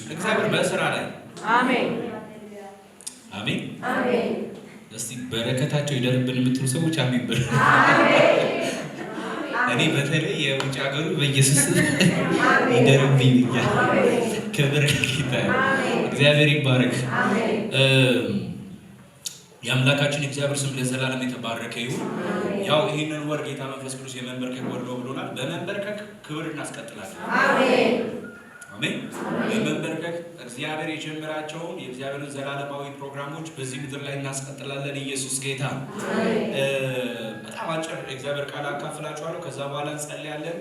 እግዚአብሔር በስራ ላይ አሜን አሜን አሜን። እስቲ በረከታቸው ይደርብን የምትሉ ሰዎች አሜን በሉ። እኔ በተለይ የውጭ ሀገሩ በኢየሱስ ይደርብኝ ብያለሁ። ክብር ለጌታ እግዚአብሔር ይባረክ። የአምላካችን እግዚአብሔር ስም ለዘላለም የተባረከ ይሁን። ያው ይህንን ወር ጌታ መንፈስ ቅዱስ የመንበርከክ ወር ነው ብሎናል። በመንበርከክ ክብር እናስቀጥላለን። አሜን አሜን። በመንበርከክ እግዚአብሔር የጀመራቸውን የእግዚአብሔርን ዘላለማዊ ፕሮግራሞች በዚህ ምድር ላይ እናስቀጥላለን። ኢየሱስ ጌታ። በጣም አጭር እግዚአብሔር ቃል አካፍላችኋለሁ። ከዛ በኋላ እንጸልያለን።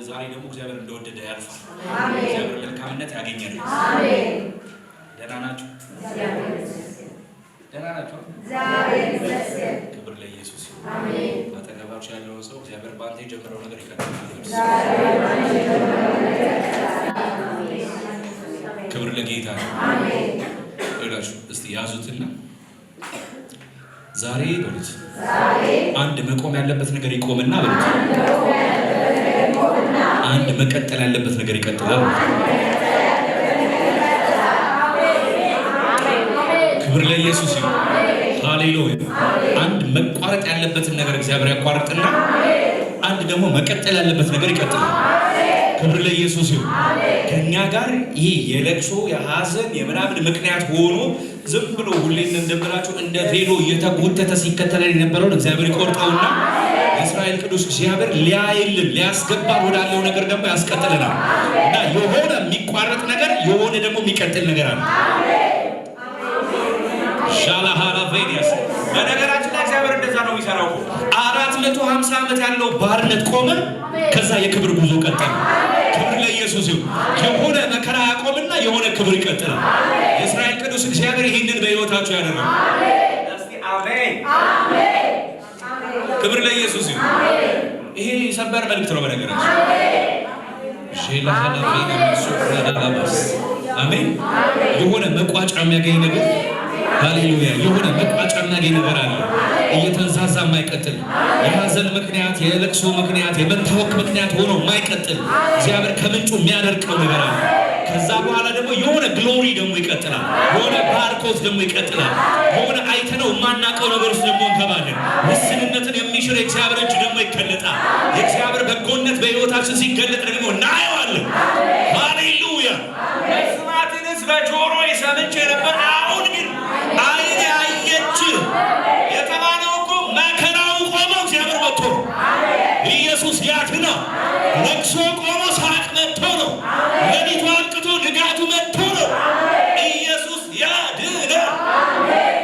ዛሬ ደግሞ እግዚአብሔር እንደወደደ ያልፋል። እግዚአብሔር መልካምነት ያገኛል። አሜን። ደህና ናችሁ? ደህና ናችሁ? ክብር ለኢየሱስ። አሜን። አጠገባችሁ ያለውን ሰው እግዚአብሔር በአንተ የጀመረው ነገር ይቀጥላል። ክብር ለጌታ። አሜን። እላችሁ እስቲ ያዙትና ዛሬ በሉት አንድ መቆም ያለበት ነገር ይቆምና በሉት አንድ መቀጠል ያለበት ነገር ይቀጥላል። ክብር ለኢየሱስ ይሁን። ሃሌሉያ። አንድ መቋረጥ ያለበትን ነገር እግዚአብሔር ያቋርጥና አንድ ደግሞ መቀጠል ያለበት ነገር ይቀጥላል። ክብር ለኢየሱስ ይሁን። ከኛ ጋር ይህ የለቅሶ የሐዘን የምናምን ምክንያት ሆኖ ዝም ብሎ ሁሌ እንደምላችሁ እንደ ቬሎ እየተጎተተ ሲከተለን የነበረውን እግዚአብሔር ይቆርጠውና የእስራኤል ቅዱስ እግዚአብሔር ሊያይልን ሊያስገባን ወዳለው ነገር ደግሞ ያስቀጥለናል። እና የሆነ የሚቋረጥ ነገር የሆነ ደግሞ የሚቀጥል ነገር አለ። ሻላሃላ ቬዲያስ በነገራችን ላይ እግዚአብሔር እንደዛ ነው የሚሰራው። 450 ዓመት ያለው ባርነት ቆመ። ከዛ የክብር ጉዞ ቀጠለ። ክብር ለኢየሱስ ይሁን። የሆነ መከራ ያቆምና የሆነ ክብር ይቀጥላል። የእስራኤል ቅዱስ እግዚአብሔር ይህንን በሕይወታችሁ ያደረገው። እስቲ አሜን አሜን። ክብር ለኢየሱስ ይሁን። ይሄ ሰበር መልእክት ነው በነገራችን። ሼላሃላ ቬዲያስ ሶፍራዳላባስ አሜን። የሆነ መቋጫ የሚያገኝ ነገር ሃሌሉያ። የሆነ መቋጫ የሚያገኝ ነገር አለ። እየተንዛዛ የማይቀጥል የሐዘን ምክንያት የለቅሶ ምክንያት የመታወክ ምክንያት ሆኖ የማይቀጥል እግዚአብሔር ከምንጩ የሚያደርቀው ነገር አለ። ከዛ በኋላ ደግሞ የሆነ ግሎሪ ደግሞ ይቀጥላል። የሆነ ባርኮት ደግሞ ይቀጥላል። የሆነ አይተነው የማናውቀው ነገር ውስጥ ደግሞ እንገባለን። ውስንነትን የሚሽር የእግዚአብሔር እጅ ደግሞ ይገለጣል። የእግዚአብሔር በጎነት በሕይወታችን ሲገለጥ ደግሞ እናየዋለን። ሃሌሉያ። መስማትንስ በጆሮዬ ሰምቼ ነበር፣ አሁን ግን ዓይኔ አየች የተባለው እኮ መከራው ቆሞ እግዚአብሔር መጥቶ ነው። ኢየሱስ ያድናል። ለቅሶ ቆሞ ሳቅ መጥቶ ነው። ሌሊቱ አብቅቶ ንጋቱ መጥቶ ነው። ኢየሱስ ያድናል።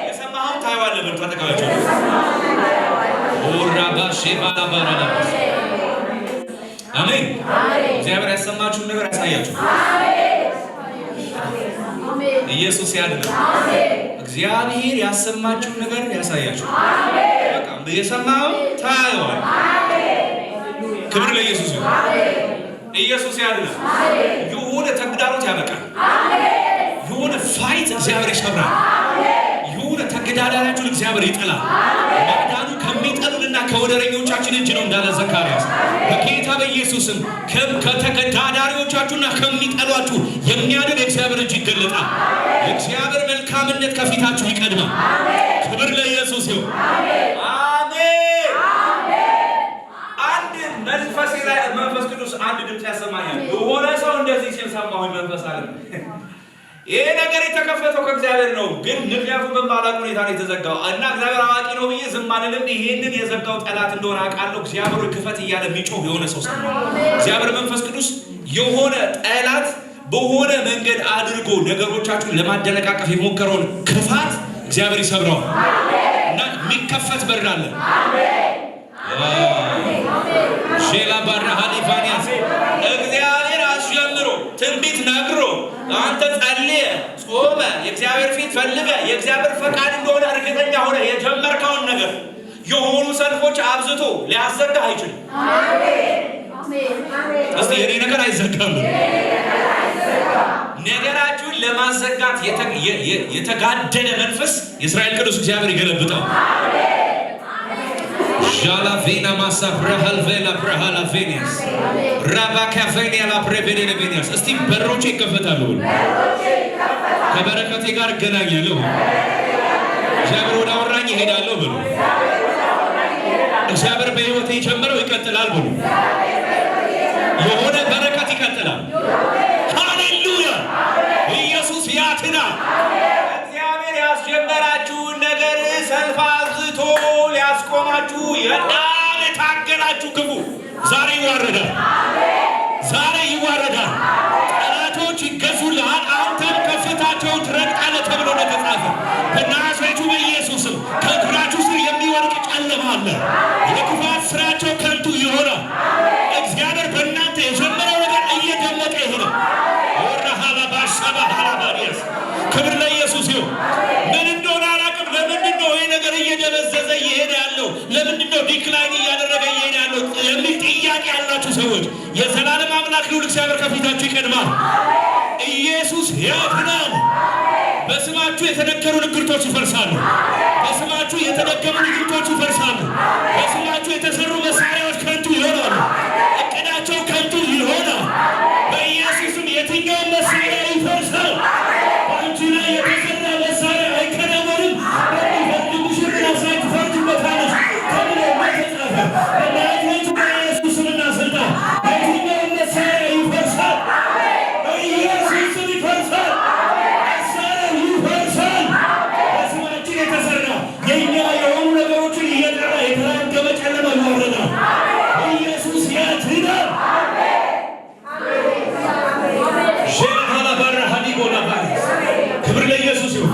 የሰማኸውን ታየዋለህ። በሉ ተጠቃላችሁ። ኦራባሼ ባላባራላባስ አሜን። እግዚአብሔር ያሰማችሁን ነገር ያሳያችሁ። ኢየሱስ ያድናል። እግዚአብሔር ያሰማችሁን ነገር ያሳያችሁ። በቃ የሰማው ታየዋል። ክብር ለኢየሱስ ይሁን። ኢየሱስ ያድናል። የሆነ ተግዳሮት ያበቃል። የሆነ ፋይት እግዚአብሔር ይሰብራል። የሆነ ተገዳዳሪያችሁን እግዚአብሔር ይጥላል። ማዳኑ ከሚጠሉንና ከወደረኞቻችን እጅ ነው እንዳለ ዘካርያስ። በጌታ በኢየሱስም ከተገዳዳሪዎቻችሁና ከሚጠሏችሁ የሚያድን የእግዚአብሔር እጅ ይገለጣል። የእግዚአብሔር መልካምነት ከፊታችሁ ይቀድማል። ክብር ለኢየሱስ ይሁን። አሜን። አንድ መንፈሴ ላይ መንፈስ ቅዱስ አንድ ድምፅ ያሰማኛል። የሆነ ሰው እንደዚህ ሲል ሰማሁኝ። መንፈስ አለ ይሄ ነገር የተከፈተው ከእግዚአብሔር ነው፣ ግን ምክንያቱም በማላውቅ ሁኔታ ነው የተዘጋው እና እግዚአብሔር አዋቂ ነው ብዬ ዝም አልልም። ይሄንን የዘጋው ጠላት እንደሆነ አውቃለሁ። እግዚአብሔር ክፈት እያለ የሚጮህ የሆነ ሰው ሰማ። እግዚአብሔር መንፈስ ቅዱስ የሆነ ጠላት በሆነ መንገድ አድርጎ ነገሮቻችሁን ለማደነቃቀፍ የሞከረውን ክፋት እግዚአብሔር ይሰብረዋል እና የሚከፈት በር አለ። ሼላ ባራሃኒ ቫኒያስ እግዚአብሔር አስጀምሮ ትንቢት ነግሮ አንተ ጸልየ ጾመ የእግዚአብሔር ፊት ፈልገ የእግዚአብሔር ፈቃድ እንደሆነ እርግጠኛ ሆነ የጀመርከውን ነገር የሆኑ ሰልፎች አብዝቶ ሊያዘጋ አይችልም። እስቲ የኔ ነገር አይዘጋም። ነገራችሁን ለማዘጋት የተጋደለ መንፈስ የእስራኤል ቅዱስ እግዚአብሔር ይገለብጣል። Jalavina masa brahalvela brahalavenias. Rabakavenia la prevedenias. እስቲ በሮቼ ይከፈታሉ። ከበረከቴ ጋር እገናኛለሁ። እግዚአብሔር ወደ አወራኝ ይሄዳለሁ ብሎ እግዚአብሔር በሕይወቴ ጀምረው ይቀጥላል ብሎ የሆነ በረከት ይቀጥላል። ሃሌሉያ! ኢየሱስ ያድናል። እግዚአብሔር ያስጀመራችሁን ነገር ሰልፍ አዝቶ ሊያስቆማችሁ የጣል የታገላችሁ ክፉ ዛሬ ይዋረዳል። ዛሬ ይዋረዳል። ጠላቶች ይገዙልሃል። አንተም ከፍታቸውን ትረግጣለህ ተብሎ እንደተጻፈ በናዝሬቱ በኢየሱስም ከእግራችሁ ስር የሚወድቅ ጨለማ አለ። የክፋት ስራቸው ከንቱ ይሆናል። እግዚአብሔር በእናንተ የጀመረው ነገር እየደመቀ ይሄዳል። ወራሃላ ባሻባ ሃላባዲያስ ክብር ለኢየሱስ ይሁን። ምን እንደሆነ አላውቅም። ለምንድን ነው ይሄ ነገር እየደበዘዘ እየሄደ ያለው? ለምንድን ነው ዲክላይን እያደረገ እየሄደ ያለው የሚል ጥያቄ ያላችሁ ሰዎች የዘላለም አምላክ ልዑል እግዚአብሔር ከፊታችሁ ይቀድማል። ኢየሱስ ያድናል። በስማችሁ የተነገሩ ንግርቶች ይፈርሳሉ። በስማችሁ የተደገሙ ንግርቶች ይፈርሳሉ። በስማችሁ የተሰሩ መሳሪያዎች ከንቱ ይሆናሉ። እቅዳቸው ከንቱ ይሆናል። በኢየሱስም የትኛውን መሳሪያ ይፈርሳል። በአንቺ ላይ የተሰራ መሳሪያ አይከናወንም። በሚፈርድብሽ ራሳችሁ ትፈርጅበታለሽ ተብሎ ተጻፈ። በናዝሬቱ በኢየሱስምና ስልጣን የትኛውን መሳሪያ ይፈርሳል። በኢየሱስም ይፈርሳል። መሳሪያው ይፈርሳል። በስማችን የተሰራ የእኛ የሆኑ ነገሮችን እየጠራ የተራገበ ጨለማ ይወረዳል። ኢየሱስ ያድናል። ክብር ለኢየሱስ ይሁን።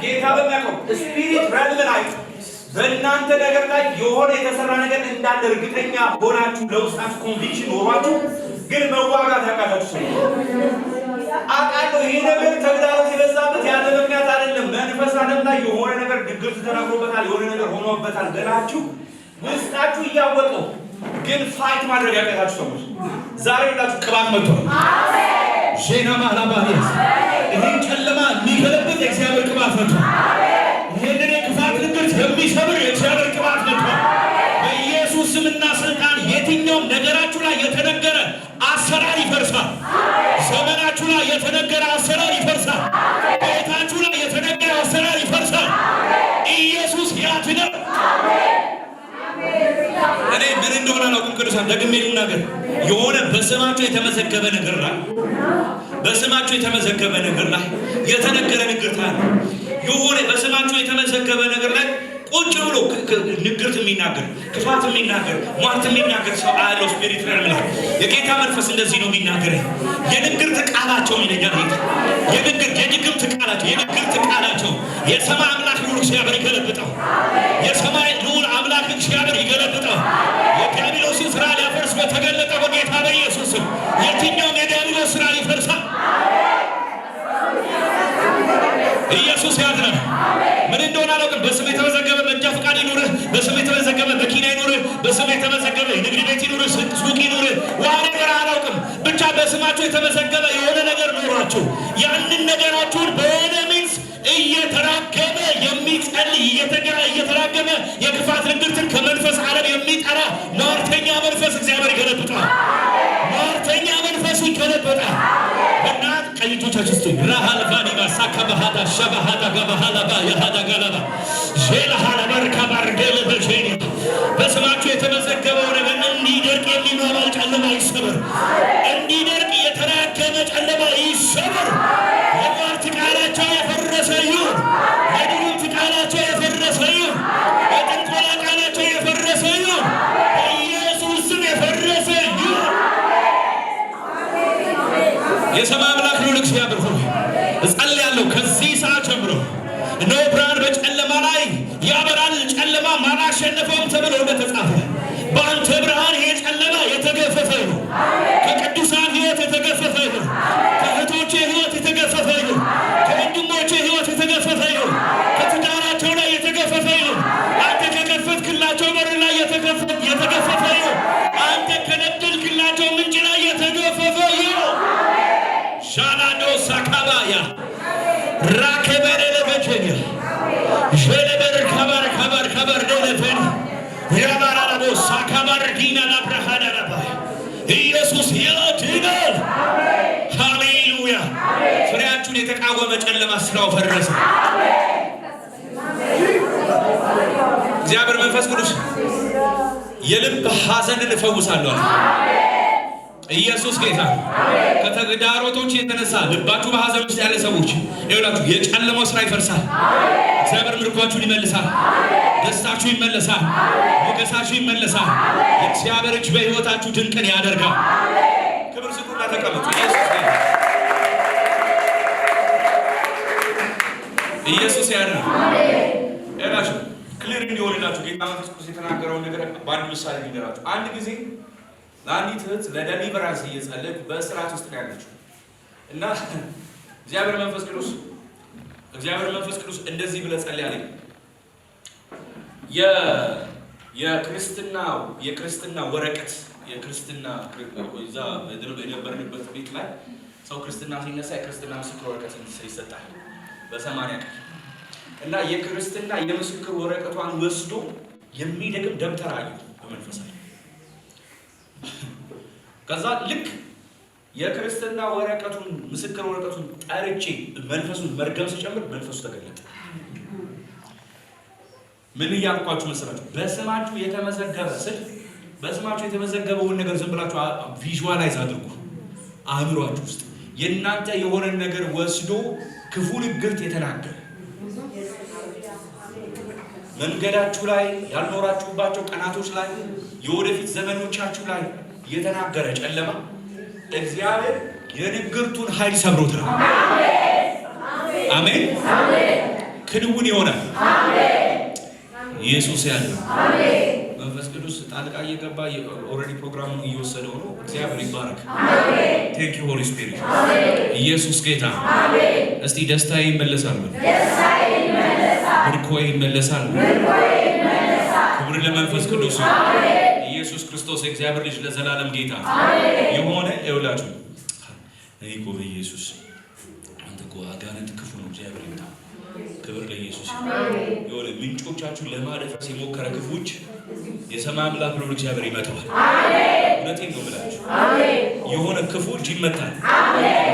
ጌታ በሚያውቀው ስፒሪት ረልም ላይ በእናንተ ነገር ላይ የሆነ የተሰራ ነገር እንዳለ እርግጠኛ ሆናችሁ ለውስጣችሁ ኮንቪክሽን ኖሯችሁ ግን መዋጋት ያቃታችሁ ሰው አቃለው። ይሄ ነገር ተግዳሮት የበዛበት ያለ ምክንያት አይደለም። መንፈስ ዓለም ላይ የሆነ ነገር ድግርት ተናግሮበታል፣ የሆነ ነገር ሆኖበታል ገላችሁ ውስጣችሁ እያወቀው ግን ፋይት ማድረግ ያቃታችሁ ሰዎች ዛሬ ሁላችሁ ቅባት መጥቷል። አሜን። ሼና ማላባዲያስ ይሄን ጨለማ የሚገለብጥ የእግዚአብሔር ቅባት መጥቷል። ይሄንን የክፋት ንግርት የሚሰብር የእግዚአብሔር ቅባት መጥቷል። በኢየሱስ ስምና ስልጣን የትኛውም ነገራችሁ ላይ የተነገረ አሰራር ይፈርሳል። ዘመናችሁ ላይ የተነገረ አሰራር ይፈርሳል። ቤታችሁ ላይ የተነገረ አሰራር ይፈርሳል። ኢየሱስ ያድናል። እኔ ምን እንደሆነ አላውቅም። ቅዱሳን ደግሜ ልናገር። የሆነ በስማችሁ የተመዘገበ ነገር ላይ በስማችሁ የተመዘገበ ነገር ላይ የተነገረ ንግርት አለ። የሆነ በስማችሁ የተመዘገበ ነገር ላይ ቁጭ ብሎ ንግርት የሚናገር ክፋት የሚናገር ሟርት የሚናገር ሰው አለው። ስፒሪት ነው። የጌታ መንፈስ እንደዚህ ነው የሚናገር። የንግርት ቃላቸው ይለኛል። የንግርት ቃላቸው የሰማይ አምላክ ልዑል እግዚአብሔር ይገለብጠው። የሰማይ ልዑል አምላክ እግዚአብሔር ይገለብጠው። የዲያብሎስን ስራ ሊያፈርስ በተገለጠ በጌታ በኢየሱስ ስም የትኛውም የዲያብሎስ ስራ ይፈርሳል። ኢየሱስ ያድናል። ምን እንደሆነ አላውቅም። በስም የተመዘገበ መንጃ ፈቃድ ይኑርህ፣ በስም የተመዘገበ መኪና ይኑርህ፣ በስም የተመዘገበ ንግድ ቤት ይኑርህ፣ ሱቅ ይኑርህ፣ ዋሬቨር አላውቅም። ብቻ በስማችሁ የተመዘገበ የሆነ ነገር ኖሯችሁ ያንን ነገራችሁን በሆነ ሚንስ እየተራገመ የሚጸልይ እየተራገመ የክፋት ንግርትን ከመንፈስ ዓለም የሚጠራ ሟርተኛ መንፈስ እግዚአብሔር ይገለብጣል። ሟርተኛ መንፈስ ይገለብጣል። እናት ቀኝቶቻችሁ ስጡ። ራሃልቫኒ ማሳካ ባህዳ ሸባሃዳ ገባሃላባ የሃዳ ገለባ ሼላሃላ በርካባር ገለበሼኒ በስማችሁ የተመዘገበው ነገር እንዲደርቅ የሚኖረው ጨለማ ይሰበር። እንዲደርቅ የተራገመ ጨለማ ይሰበር። የሟርት ቃላቸው የፈረሰ ይሁን። የድግምት ቃላቸው የፈረሰ ይሁን። የጥንቆላ ቃላቸው የፈረሰ ይሁን። በኢየሱስ ስም የፈረሰ ይሁን። የሰማይ አምላክ ልዑል እግዚአብሔር ሆይ እጸልያለሁ ከዚህ ሰዓት ጀምሮ እነሆ ብርሃን በጨለማ ላይ ያበራል፣ ጨለማ አላሸነፈውም ተብሎ እንደተጻፈ በአንተ ብርሃን ይሄ ጨለማ የተገፈፈ ነው። ከቅዱሳን ሕይወት የተገፈፈ ነው። ከእህቶቼ ሕይወት የተገፈፈ ነው። ከወንድሞቼ ሕይወት የተገፈፈ ነው። ከትዳራቸው ላይ የተገፈፈ ነው። አንተ ከከፈትክላቸው በር ላይ የተገፈፈ ነው። አንተ ከነደልክላቸው ምንጭ ላይ የተገፈፈ ነው። ሻላዶ ሳካባያ ራከበረ ለበጀኛ ሸለበር ከበር ደለፈን ሻዲና ላብራሃዳ ረባይ ኢየሱስ ያድናል። ሃሌሉያ። ፍሬያችሁን የተቃወመ ጨለማ ስራው ፈረሰ። እግዚአብሔር መንፈስ ቅዱስ የልብ ሐዘንን እፈውሳለሁ። ኢየሱስ ጌታ። ከተግዳሮቶች የተነሳ ልባችሁ በሐዘን ውስጥ ያለ ሰዎች ይኸውላችሁ የጨለማው ስራ ይፈርሳል። እግዚአብሔር ምርኳችሁን ይመልሳል። ደስታችሁ ይመለሳል። ሞገሳችሁ ይመለሳል። የእግዚአብሔር እጅ በሕይወታችሁ ድንቅን ያደርጋል። ክብር ስጡና ተቀመጡ። ኢየሱስ ያድናል። ይኸውላችሁ ክሊር እንዲሆንላችሁ ጌታ መንፈስ ቅዱስ የተናገረውን ነገር በአንድ ምሳሌ ልንገራችሁ። አንድ ጊዜ ለአንዲት እህት ለደሊቨራንስ እየጸለይኩ በእስራት ውስጥ ነው ያለችው እና እግዚአብሔር መንፈስ ቅዱስ እንደዚህ ብለህ ጸልይ አለኝ። የክርስትና ወረቀት እዛ የነበርንበት ቤት ላይ ሰው ክርስትና ሲነሳ የክርስትና ምስክር ወረቀት ይሰጣል በ80 ቀን እና የክርስትና የምስክር ወረቀቷን ወስዶ የሚደግም ደብተር አየሁ በመንፈሳዊ። ከዛ ልክ የክርስትና ወረቀቱን ምስክር ወረቀቱን ጠርቼ መንፈሱን መርገም ሲጨምር መንፈሱ ተገለጠ። ምን እያልኳችሁ መሰላችሁ? በስማችሁ የተመዘገበ ስል በስማችሁ የተመዘገበውን ነገር ዝም ብላችሁ ቪዥዋላይዝ አድርጉ። አእምሯችሁ ውስጥ የእናንተ የሆነ ነገር ወስዶ ክፉ ንግርት የተናገረ መንገዳችሁ ላይ ያልኖራችሁባቸው ቀናቶች ላይ የወደፊት ዘመኖቻችሁ ላይ የተናገረ ጨለማ እግዚአብሔር የንግርቱን ኃይል ሰብሮታል። አሜን። ክንውን ይሆናል። ኢየሱስ ያለ መንፈስ ቅዱስ ጣልቃ እየገባ ኦልሬዲ ፕሮግራሙን እየወሰደው ነው። እግዚአብሔር ይባረክ። ቴንክ ዩ ሆሊ ስፒሪት። ኢየሱስ ጌታ። እስቲ ደስታዬ ይመለሳል፣ ምርኮዬ ይመለሳል። ክብር ለመንፈስ ቅዱስ። ኢየሱስ ክርስቶስ የእግዚአብሔር ልጅ ለዘላለም ጌታ የሆነ ይውላችሁ። እኔ እኮ በኢየሱስ አንተ እኮ አጋንንት ክፉ ነው። እግዚአብሔር ይምታ። ክብር ለኢየሱስ። የሆነ ምንጮቻችሁን ለማደፍረስ የሞከረ ክፉዎች የሰማይ አምላክ ብሎ እግዚአብሔር ይመታዋል። እውነቴን ነው የምላችሁ። የሆነ ክፉዎች ይመታል።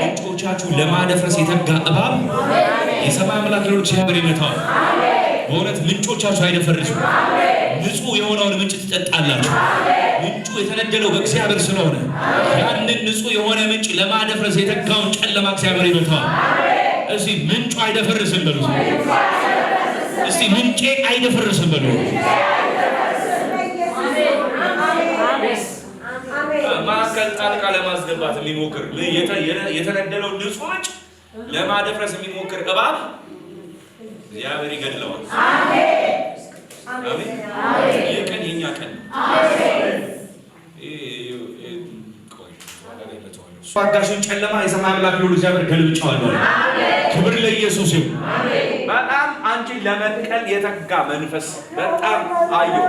ምንጮቻችሁን ለማደፍረስ የተጋ እባብ የሰማይ አምላክ ብሎ እግዚአብሔር ይመታዋል። በእውነት ምንጮቻችሁ አይደፈርሱ። ንጹህ የሆነውን ምንጭ ትጠጣላችሁ። ምንጩ የተነደለው በእግዚአብሔር ስለሆነ ያንን ንጹህ የሆነ ምንጭ ለማደፍረስ የተጋውን ጨለማ እግዚአብሔር ይመታዋል። እስቲ ምንጩ አይደፈርስም በሉ። እስቲ ምንጬ አይደፈርስም በሉ። ማዕከል ጣልቃ ለማስገባት የሚሞክር የተነደለው ንጹህ ምንጭ ለማደፍረስ የሚሞክር እባብ እግዚአብሔር ይገድለዋል። አሜን። ይህ ቀን የኛ ቀን አጋሽን ጨለማ የሰማይ አምላክ ሁሉ እግዚአብሔር ገልብጫዋለሁ። ክብር ለኢየሱስ ይሁን። በጣም አንቺን ለመንቀል የተጋ መንፈስ በጣም አየሁ።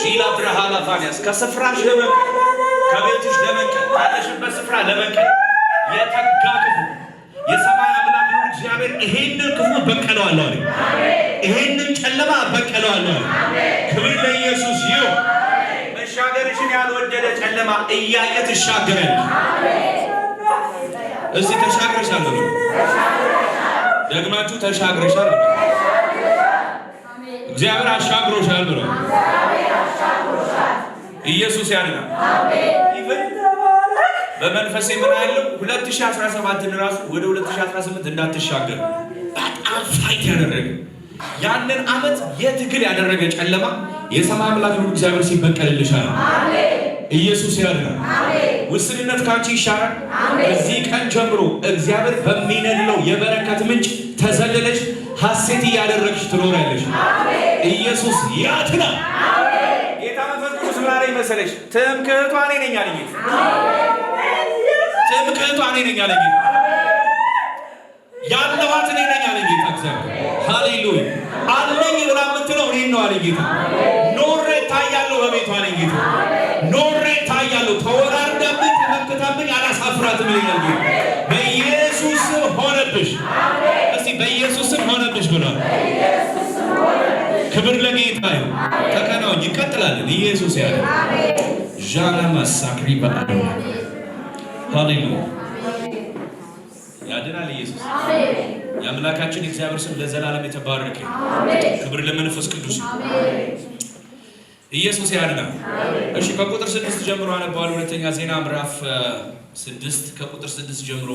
ሺላ ብርሃላ ፋኒያስ ከስፍራሽ ለመንቀል ከቤትሽ ለመንቀል ካለሽበት ስፍራ ለመንቀል የተጋ ክፉ የሰማይ አምላክ ሁሉ እግዚአብሔር ይሄንን ክፉ በቀለዋለሁ አለ። ይሄንን ጨለማ በቀለዋለሁ አለ። ክብር ለኢየሱስ ይሁን። መሻገርሽን ያልወደደ ጨለማ እያየ ትሻገራለሽ። እስቲ ተሻግረሻል ነው። ደግማችሁ ተሻግረሻል ነው። እግዚአብሔር አሻግሮሻል ብሎ ኢየሱስ ያድናል። አሜን። በመንፈሴ ምን ያለው 2017 ራሱ ወደ 2018 እንዳትሻገር በጣም ፋይት ያደረገ ያንን አመት የትግል ያደረገ ጨለማ የሰማይ አምላክ ሁሉ እግዚአብሔር ሲበቀልልሻል። አሜን። ኢየሱስ ያድናል። አሜን። ውስንነት ካንቺ ይሻራል። ከዚህ ቀን ጀምሮ እግዚአብሔር በሚነድለው የበረከት ምንጭ ተዘልለሽ ሐሴት እያደረግሽ ትኖሪያለሽ። አሜን። ኢየሱስ ያድናል። አሜን። ጌታ መንፈስ ቅዱስ ዛሬ መሰለሽ ትምክህቷ እኔ ነኝ አለኝ። ትምክህቷ እኔ ነኝ አለኝ። ያለዋት እኔ ነኝ አለኝ ጌታ እግዚአብሔር። ሃሌሉያ። አለኝ ብላ የምትለው እኔ ነው አለኝ ጌታ። ኖሬ ታያለሁ በቤቷ አለኝ ጌታ። ኖሬ ታያለሁ። ተወራርዳብኝ ተመክታብኝ አላሳፍራትም ይለኛል ጌታ። በኢየሱስ ሆነብሽ። እስቲ በኢየሱስ ሆነብሽ ብሏል። ክብር ለጌታ ይሁን። ተከናወን። ይቀጥላል። ኢየሱስ ያለ ዣና ማሳክሪ ባዶ ሃሌሉያ ያድናል። ኢየሱስ የአምላካችን እግዚአብሔር ስም ለዘላለም የተባረከ ክብር ለመንፈስ ቅዱስ ኢየሱስ ያድናል። እሺ ከቁጥር 6 ጀምሮ አነባለሁ። ሁለተኛ ዜና ምዕራፍ 6 ከቁጥር 6 ጀምሮ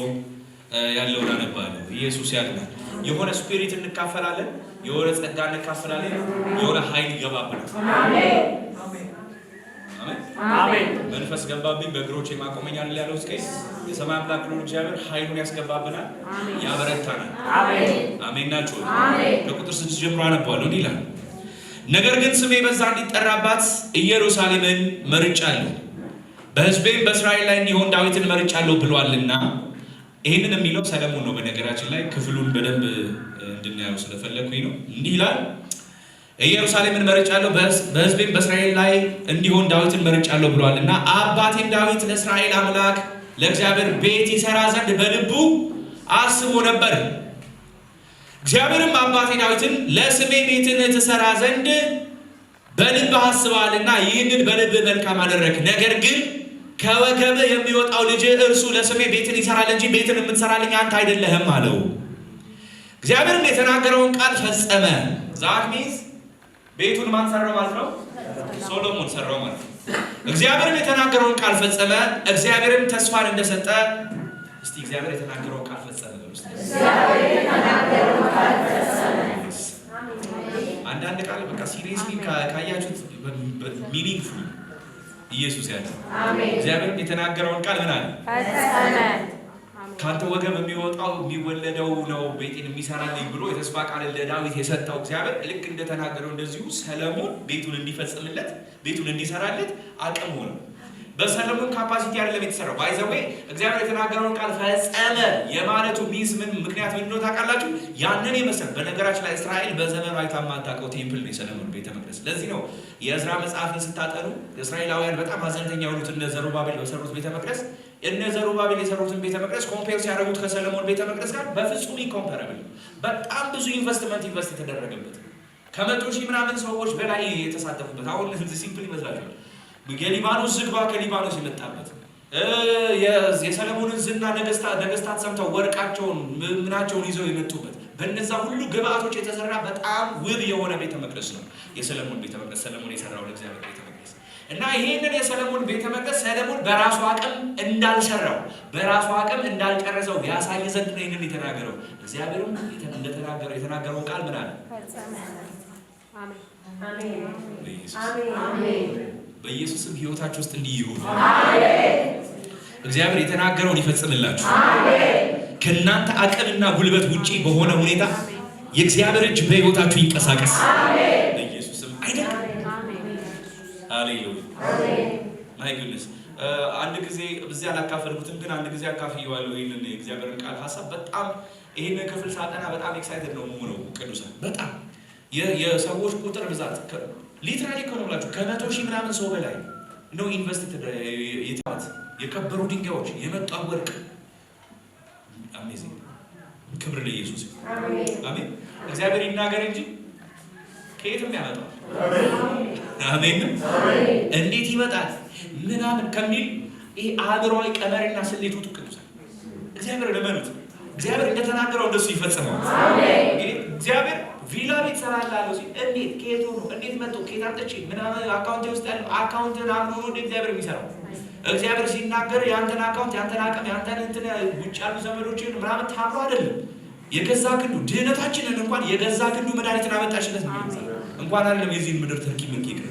ያለውን አነባለሁ። ኢየሱስ ያድናል። የሆነ ስፒሪት እንካፈላለን፣ የሆነ ጸጋ እንካፈላለን፣ የሆነ ኃይል ይገባብናል። አሜን አሜን። መንፈስ ገባብኝ በእግሮቼ ማቆመኛል ያለው እስከ የሰማይ አምላክ ነው እግዚአብሔር ኃይሉን ያስገባብናል፣ ያበረታናል። አሜን አሜን ናችሁ። ከቁጥር 6 ጀምሮ አነባለሁ ይላል። ነገር ግን ስሜ በዛ እንዲጠራባት ኢየሩሳሌምን መርጫለሁ፣ በሕዝቤም በእስራኤል ላይ እንዲሆን ዳዊትን መርጫለሁ ብሏልና። ይህንን የሚለው ሰለሞን ነው። በነገራችን ላይ ክፍሉን በደንብ እንድናየው ስለፈለኩኝ ነው። እንዲህ ይላል፣ ኢየሩሳሌምን መርጫለሁ፣ በሕዝቤም በእስራኤል ላይ እንዲሆን ዳዊትን መርጫለሁ ብሏልና። አባቴም ዳዊት ለእስራኤል አምላክ ለእግዚአብሔር ቤት ይሰራ ዘንድ በልቡ አስቦ ነበር። እግዚአብሔርም አባቴ ዳዊትን ለስሜ ቤትን ትሰራ ዘንድ በልብ አስበዋልና ይህንን በልብ መልካም አደረግ። ነገር ግን ከወገብ የሚወጣው ልጅ እርሱ ለስሜ ቤትን ይሰራል እንጂ ቤትን የምትሰራልኝ አንተ አይደለህም አለው። እግዚአብሔርም የተናገረውን ቃል ፈጸመ። ዛት ሚንስ ቤቱን ማን ሰራው ማለት ነው? ሶሎሞን ሰራው ማለት ነው። እግዚአብሔርም የተናገረውን ቃል ፈጸመ። እግዚአብሔርም ተስፋን እንደሰጠ እስቲ እግዚአብሔር የተናገረውን ቃል ፈጸመ ነው። አንዳንድ ቃል በቃ ሲሪየስሊ ካያችሁት ሚኒንግፉል ኢየሱስ ያለ እግዚአብሔር የተናገረውን ቃል ምን አለ? ፈጸመ። ካንተ ወገብ የሚወጣው የሚወለደው ነው ቤቴን የሚሰራልኝ ብሎ የተስፋ ቃል ለዳዊት የሰጠው እግዚአብሔር ልክ እንደተናገረው እንደዚሁ ሰለሞን ቤቱን እንዲፈጽምለት ቤቱን እንዲሰራለት አቅም ሆነ። በሰለሞን ካፓሲቲ አይደለም የተሰራው። ባይዘዌ እግዚአብሔር የተናገረውን ቃል ፈጸመ የማለቱ ሚንስ ምን ምክንያት ምን ነው ታውቃላችሁ? ያንን የመሰለ በነገራችን ላይ እስራኤል በዘመኑ አይታ የማታውቀው ቴምፕል ነው የሰለሞን ቤተ መቅደስ። ለዚህ ነው የእዝራ መጽሐፍን ስታጠኑ እስራኤላውያን በጣም ሀዘንተኛ የሆኑት እነ ዘሩባቤል በሰሩት ቤተ መቅደስ እነ ዘሩባቤል የሰሩትን ቤተ መቅደስ ኮምፔር ሲያደርጉት ከሰለሞን ቤተ መቅደስ ጋር በፍጹም ኢንኮምፓራብል። በጣም ብዙ ኢንቨስት የተደረገበት ከ100,000 ምናምን ሰዎች በላይ የተሳተፉበት። አሁን ሲምፕል ይመስላችኋል። የሊባኖስ ዝግባ ከሊባኖስ የመጣበት የሰለሞንን ዝና ነገስታት ሰምተው ወርቃቸውን ምናቸውን ይዘው የመጡበት በእነዛ ሁሉ ግብአቶች የተሰራ በጣም ውብ የሆነ ቤተ መቅደስ ነው የሰለሞን ቤተ መቅደስ። ሰለሞን የሰራው ለእግዚአብሔር ቤተ መቅደስ እና ይሄንን የሰለሞን ቤተ መቅደስ ሰለሞን በራሱ አቅም እንዳልሰራው በራሱ አቅም እንዳልጨረሰው ያሳይ ዘንድ ነው ይሄንን የተናገረው። እግዚአብሔርም የተናገረውን ቃል ምን አለ? አሜን አሜን። በኢየሱስም ህይወታችሁ ውስጥ እንዲህ ይሁን። አሜን። እግዚአብሔር የተናገረውን ይፈጽምላችሁ። አሜን። ከእናንተ አቅምና ጉልበት ውጪ በሆነ ሁኔታ የእግዚአብሔር እጅ በህይወታችሁ ይንቀሳቀስ። አሜን። በኢየሱስም አይደለም። አሜን። ሃሌሉያ። አሜን። ማይ ጉድነስ አንድ ጊዜ በዚህ አላካፈልኩትም፣ ግን አንድ ጊዜ አካፍየዋለሁ ይሄንን የእግዚአብሔርን ቃል ሐሳብ። በጣም ይሄንን ክፍል ሳጠና በጣም ኤክሳይትድ ነው የምሆነው። ቅዱሳን በጣም የሰዎች ቁጥር ብዛት ሊትራሊ ከሆነላችሁ ከ100,000 ምናምን ሰው በላይ ነው ኢንቨስት የተባለ የከበሩ ድንጋዮች የመጣ ወርቅ። አሜዚንግ። ክብር ለኢየሱስ። አሜን አሜን። እግዚአብሔር ይናገር እንጂ ከየትም ያመጣል። አሜን አሜን። እንዴት ይመጣል ምናምን ከሚል ይሄ አእምሮአዊ ቀመርና ስሌቱ ቅዱሳን እግዚአብሔር ለመኑት። እግዚአብሔር እንደተናገረው እንደሱ ይፈጽማል። አሜን። እግዚአብሔር ቪላ ቤት ሰራላለሁ ሲል እንዴት ከየት ሆኖ እንዴት መጥቶ ከየት አምጥቼ ምናምን አካውንቴ ውስጥ ያለው አካውንትን አምኖ ነው እግዚአብሔር የሚሰራው። እግዚአብሔር ሲናገር ያንተን አካውንት ያንተን አቅም ያንተን እንትን ውጭ ያሉ ዘመዶችን ምናምን ታምሮ አይደለም። የገዛ ክንዱ ድህነታችንን እንኳን የገዛ ክንዱ መድኃኒትን አመጣችለት ነው። እንኳን አይደለም የዚህን ምድር ተርኪ ምንክ ይቅር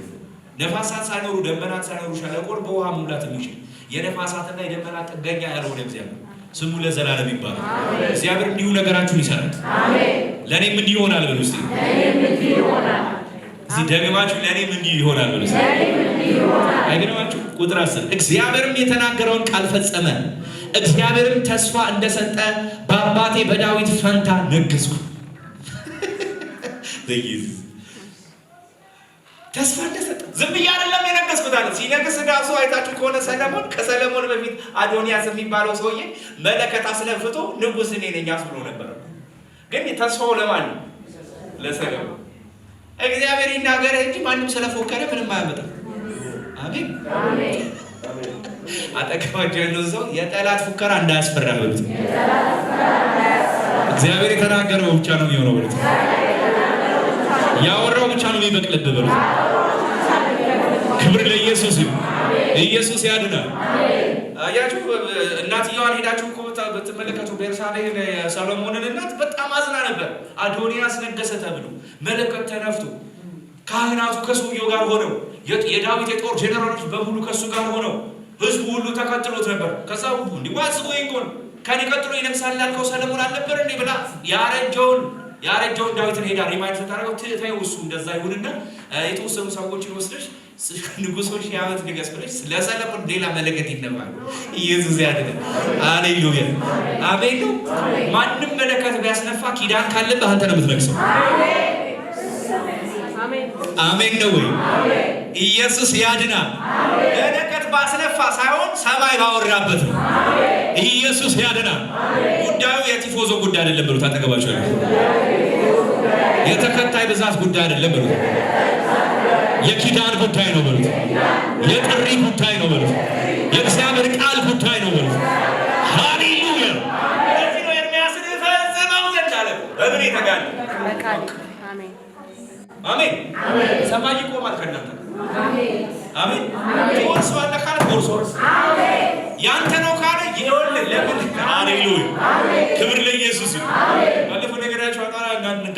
ነፋሳት ሳይኖሩ ደመናት ሳይኖሩ ሸለቆን በውሃ መሙላት የሚችል የነፋሳትና የደመናት ጥገኛ ያልሆነ እግዚአብሔር ስሙ ለዘላለም ይባላል። እግዚአብሔር እንዲሁ ነገራችሁን ይሰራል። አሜን። ለኔም እንዲህ ይሆናል በሉ እስቲ። ለኔም እንዲህ ይሆናል። እዚህ ደግማችሁ ለኔም እንዲህ ይሆናል በሉ እስቲ። ለኔም እንዲህ ይሆናል። አይገርማችሁ? ቁጥር 10 እግዚአብሔርም የተናገረውን ቃል ፈጸመ። እግዚአብሔርም ተስፋ እንደሰጠ በአባቴ በዳዊት ፈንታ ነገስኩ። ለኢየሱስ ተስፋ እንደሰጠ ዝም ብዬ አይደለም የነገስኩት አለ። ሲነግስ ዳሱ አይታችሁ ከሆነ ሰለሞን ከሰለሞን በፊት አዶንያስ የሚባለው ሰውዬ መለከት አስለፍቶ ንጉስ እኔ ነኝ አስብሎ ነበር። ግን ተስፋው ለማን ነው? ለሰለሞን። እግዚአብሔር ይናገር እንጂ ማንም ስለፎከረ ምንም አያመጣም። አሜን አሜን። አጠገባቸው ያለው ሰው የጠላት ፉከራ እንዳያስፈራ በሉት። እግዚአብሔር የተናገረው ብቻ ነው የሚሆነው በሉት። ያወራው ብቻ ነው የሚበቅልብህ በሉት። ክብር ለኢየሱስ ይሁን። ኢየሱስ ያድናል። አያችሁ እናትየዋን ሄዳችሁ እኮ ብትመለከቱ ቤርሳቤህ ሰሎሞንን እናት በጣም አዝና ነበር። አዶንያስ ነገሰ ተብሎ መለከት ተነፍቶ ካህናቱ ከሰውየው ጋር ሆነው የዳዊት የጦር ጄኔራሎች በሙሉ ከሱ ጋር ሆነው ህዝቡ ሁሉ ተከትሎት ነበር። ከዛ እንዲዋጽጎ ይንቆን ከኔ ቀጥሎ ይነግሳል ያልከው ሰለሞን አልነበር እንዴ ብላ ያረጀውን ዳዊትን ሄዳ ሪማይንድ ስታደርገው ተይው እሱ እንደዛ ይሁንና የተወሰኑ ሰዎችን ወስደሽ ንጉሶች ያመት ንገስ ብለሽ ለሰለሞን ሌላ መለከት ይነባል። ኢየሱስ ያድናል። ሃሌሉያ አሜን ነው። ማንም መለከት ቢያስነፋ ኪዳን ካለብህ አንተ ነው የምትነግሰው። አሜን ነው ወይ? ኢየሱስ ያድናል። መለከት ባስነፋ ሳይሆን ሰማይ ባወራበት ነው። ኢየሱስ ያድናል። ጉዳዩ የቲፎዞ ጉዳይ አይደለም ብሎ ታጠገባቸው ያለው የተከታይ ብዛት ጉዳይ አይደለም ብሎ የኪዳን ጉዳይ ነው በሉት። የጥሪ ጉዳይ ነው በሉት። የእግዚአብሔር ቃል ጉዳይ ነው በሉት። ሃሌሉያ። ለዚህ ነው ኤርምያስን ፈጽመው ዘንድ አለ በምን ይተጋል? አሜን አሜን። ሰማይ ይቆማል ከእናንተ አሜን አሜን። ትወርሰዋለህ ካለ ትወርሰዋለህ። አሜን። ያንተ ነው ካለ ይኸውልህ ለምን? ሃሌሉያ። ክብር ለኢየሱስ ይሁን። ባለፈው ነገራችሁ አጣራ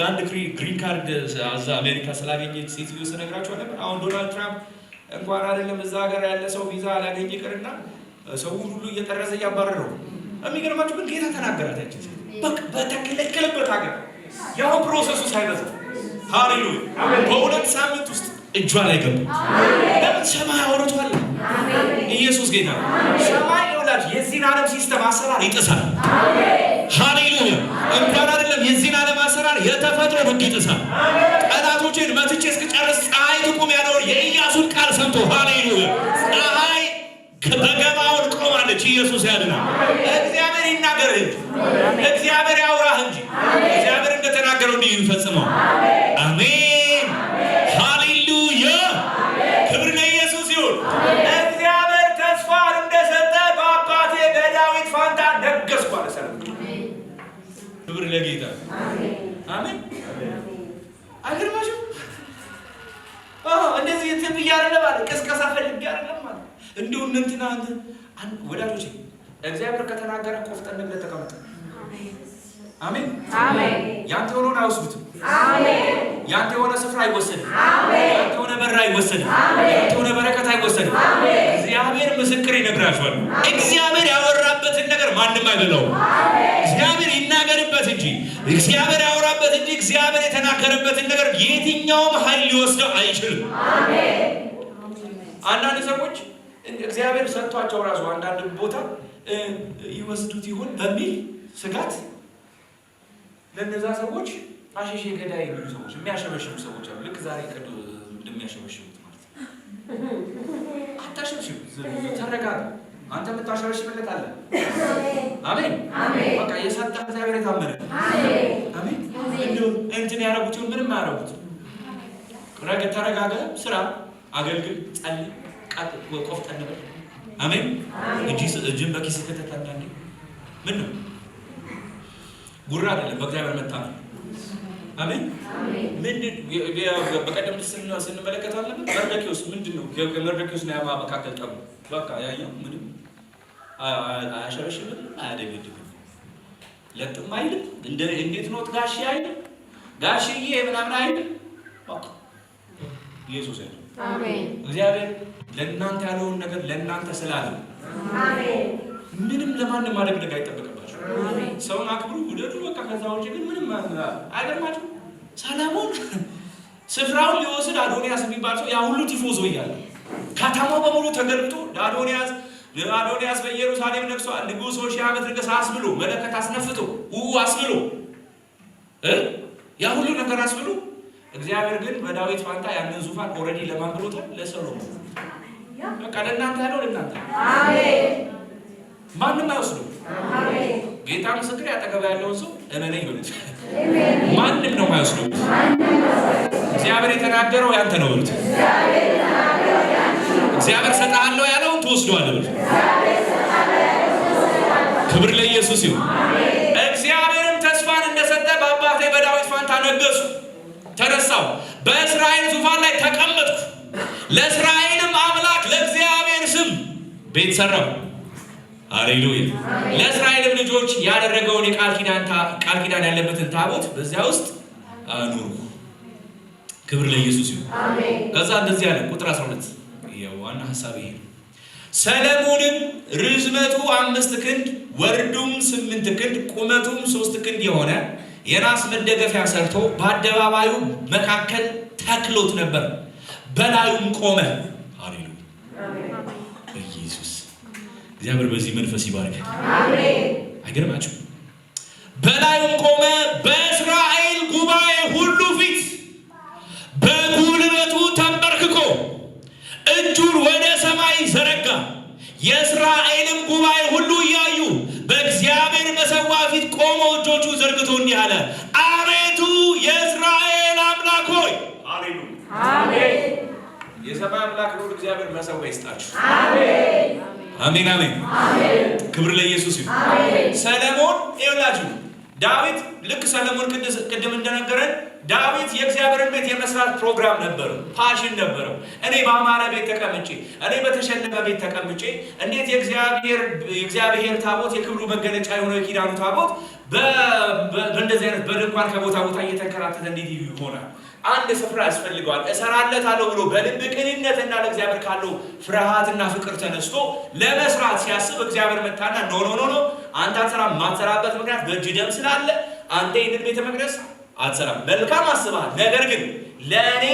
አንድ ግሪን ካርድ እዛ አሜሪካ ስላገኘች ሴትዮ ስነግራችሁ ነበር። አሁን ዶናልድ ትራምፕ እንኳን አይደለም እዛ ሀገር ያለ ሰው ቪዛ አላገኘ ይቅርና ሰው ሁሉ እየጠረዘ እያባረረው። የሚገርማችሁ ግን ጌታ ተናገራት። በቃ በተከለከለበት ሀገር ያው ፕሮሰሱ ሳይበዛ ሃሌሉያ በሁለት ሳምንት ውስጥ እጇ ላይ ገባ። ለምን? ሰማይ አውርቷል። ኢየሱስ ጌታ ነው። ሰማይ ይውላል የዚህን ዓለም ሲስተም አሰራር ይጥሳል። ሃሌሉያ እንኳን አይደለም የዚህን ዓለም አሰራር የተፈጥሮ ሕግ ይጥሳል። ጠላቶችን መትቼ እስክጨርስ ፀሐይ ትቁም ያለውን የኢያሱን ቃል ሰምቶ ሃሌሉያ ፀሐይ በገባውን ቆማለች። ኢየሱስ ያድናል። እግዚአብሔር ይናገርህ እንጂ እግዚአብሔር ያውራህ እንጂ እግዚአብሔር እንደተናገረው እንዲህ ይፈጽመው። አሜን ሃሌሉያ ክብር ለኢየሱስ ይሁን። እግዚአብሔር ተስፋ እንደሰጠ በአባቴ በዳዊት ፋንታ ነገስኩ አለ ሰለሞን። ክብር ለጌታ አሜን። አይገርማችሁም? እንደዚህ የትም እያረለ ማለት ቅስቀሳ ፈልጌ አይደለም ማለት እንዲሁ እንትና ወዳጆቼ እግዚአብሔር ከተናገረ ቆፍጠን ብለህ ተቀመጥ። አሜን አሜን። ያንተ የሆነውን አይወስዱትም። አሜን። ያንተ የሆነ ስፍራ አይወሰድም። አሜን። ያንተ የሆነ በር አይወሰድም። አሜን። ያንተ የሆነ በረከት አይወሰድም። አሜን። እግዚአብሔር ምስክር ይነግራችኋል። እግዚአብሔር ያወራበትን ነገር ማንም አይበላውም። አሜን። እግዚአብሔር ይናገርበት እንጂ እግዚአብሔር ያወራበት እንጂ እግዚአብሔር የተናገረበትን ነገር የትኛውም ኃይል ሊወስደው አይችልም። አሜን። አንዳንድ ሰዎች እግዚአብሔር ሰጥቷቸው ራሱ አንዳንድ ቦታ ይወስዱት ይሆን በሚል ስጋት ለነዛ ሰዎች አሸሼ ገዳይ የሚሉ ሰዎች የሚያሸበሽቡ ሰዎች አሉ። ልክ ዛሬ ቀዶ እንደሚያሸበሽቡት ማለት ነው። አታሸብሽቡ፣ ተረጋጋ። አንተ የምታሸበሽብለት አለ። አሜን አሜን። በቃ የሰጠ እግዚአብሔር የታመነ አሜን አሜን። እንደው እንትን ያረጉት ምንም አያረጉት። ተረጋጋ፣ ስራ፣ አገልግል፣ ጸልይ፣ ቆፍጠን በል። አሜን። እጅን በኪስ ከተታና እንዴ ምን ነው ጉራ አይደለም፣ በእግዚአብሔር መታመን። አሜን አሜን። ምንድን በቀደም ስንመለከት አለ መርዶክዮስ ምንድነው? ከመርዶክዮስ እና ያማ መካከል ጠቡ። በቃ ያየው ምንም አያሸበሽብም፣ አያደገድግም፣ ለጥም አይልም። እንዴት ነው ጋሺ አይልም፣ ጋሺዬ ምናምን አይልም። በቃ ኢየሱስ አይደለም። አሜን። እግዚአብሔር ለእናንተ ያለውን ነገር ለእናንተ ስላለ አሜን ምንም ለማንም ማድረግ አይጠበቅባችሁ። አሜን። ሰውን አክብሩ፣ ውደዱ። በቃ ከዛ ውጪ ግን ምንም አይገርማችሁ። ሰለሞን ስፍራውን ሊወስድ አዶንያስ የሚባል ሰው ያ ሁሉ ቲፎዞ እያለ ከተማው በሙሉ ተገልብጦ አዶንያስ በኢየሩሳሌም ነግሷል፣ ንጉሥ ሺህ ዓመት ንገሥ አስብሎ መለከት አስነፍቶ አስብሎ ያ ሁሉ ነገር አስብሎ እግዚአብሔር ግን በዳዊት ፋንታ ያንን ዙፋን ኦልሬዲ ለማን ብሎታል? ለሰሎሞን። በቃ ለእናንተ ያለው ለእናንተ አሜን። ማንም አይወስደው። አሜን። ጌታ ምስክር ያጠገባ ያለውን ሰው እመነኝ ይሁን። ማንም ነው የማይወስደው። እግዚአብሔር የተናገረው ያንተ ነው ብሉት። እግዚአብሔር ሰጣለሁ ያለውን ትወስደዋለህ ብሉት። ክብር ለኢየሱስ ይሁን። እግዚአብሔርም ተስፋን እንደሰጠ በአባቴ በዳዊት ፋንታ ነገሱ፣ ተነሳው፣ በእስራኤል ዙፋን ላይ ተቀመጥኩ፣ ለእስራኤልም አምላክ ለእግዚአብሔር ስም ቤት ሰራው። ሃሌሉያ። ለእስራኤልም ልጆች ያደረገውን የቃል ኪዳን ያለበትን ታቦት በዚያ ውስጥ አኑሩ። ክብር ለኢየሱስ ይሁን። ከዛ እንደዚህ ያለ ቁጥር 12 የዋና ሐሳብ ይሄ ነው። ሰለሞንም ርዝመቱ 5 ክንድ ወርዱም 8 ክንድ ቁመቱም 3 ክንድ የሆነ የናስ መደገፊያ ሰርቶ በአደባባዩ መካከል ተክሎት ነበር፣ በላዩም ቆመ። ሃሌሉያ። ኢየሱስ እግዚአብሔር በዚህ መንፈስ ይባርክ። አሜን። አይገርማችሁ? በላዩም ቆመ፣ በእስራኤል ጉባኤ ሁሉ ፊት በጉልበቱ ተንበርክኮ እጁን ወደ ሰማይ ዘረጋ። የእስራኤልም ጉባኤ ሁሉ እያዩ በእግዚአብሔር መሠዊያ ፊት ቆሞ እጆቹ ዘርግቶ እንዲህ አለ፣ አቤቱ የእስራኤል አምላክ ሆይ። ሃሌሉያ። አሜን። የሰማይ አምላክ ነው እግዚአብሔር መሠዊያ ይስጣችሁ። አሜን። አሜን። አሜን። ክብር ለኢየሱስ ይሁን። ሰለሞን ይላችሁ ዳዊት ልክ ሰለሞን ቅድም እንደነገረን ዳዊት የእግዚአብሔርን ቤት የመስራት ፕሮግራም ነበረው፣ ፓሽን ነበረው። እኔ በአማረ ቤት ተቀምጬ፣ እኔ በተሸለመ ቤት ተቀምጬ እንዴት የእግዚአብሔር ታቦት የክብሩ መገለጫ የሆነው የኪዳኑ ታቦት በእንደዚህ አይነት በድንኳን ከቦታ ቦታ እየተንከራተተ እንዴት ይሆናል? አንድ ስፍራ ያስፈልገዋል። እሰራለታለሁ ብሎ በልብ ቅንነትና ለእግዚአብሔር ካለው ፍርሃትና ፍቅር ተነስቶ ለመስራት ሲያስብ እግዚአብሔር መጣና ኖ አንተ አትሰራም። የማትሰራበት ምክንያት በእጅ ደም ስላለ አንተ ይህንን ቤተ መቅደስ አትሰራም። መልካም አስበሃል፣ ነገር ግን ለእኔ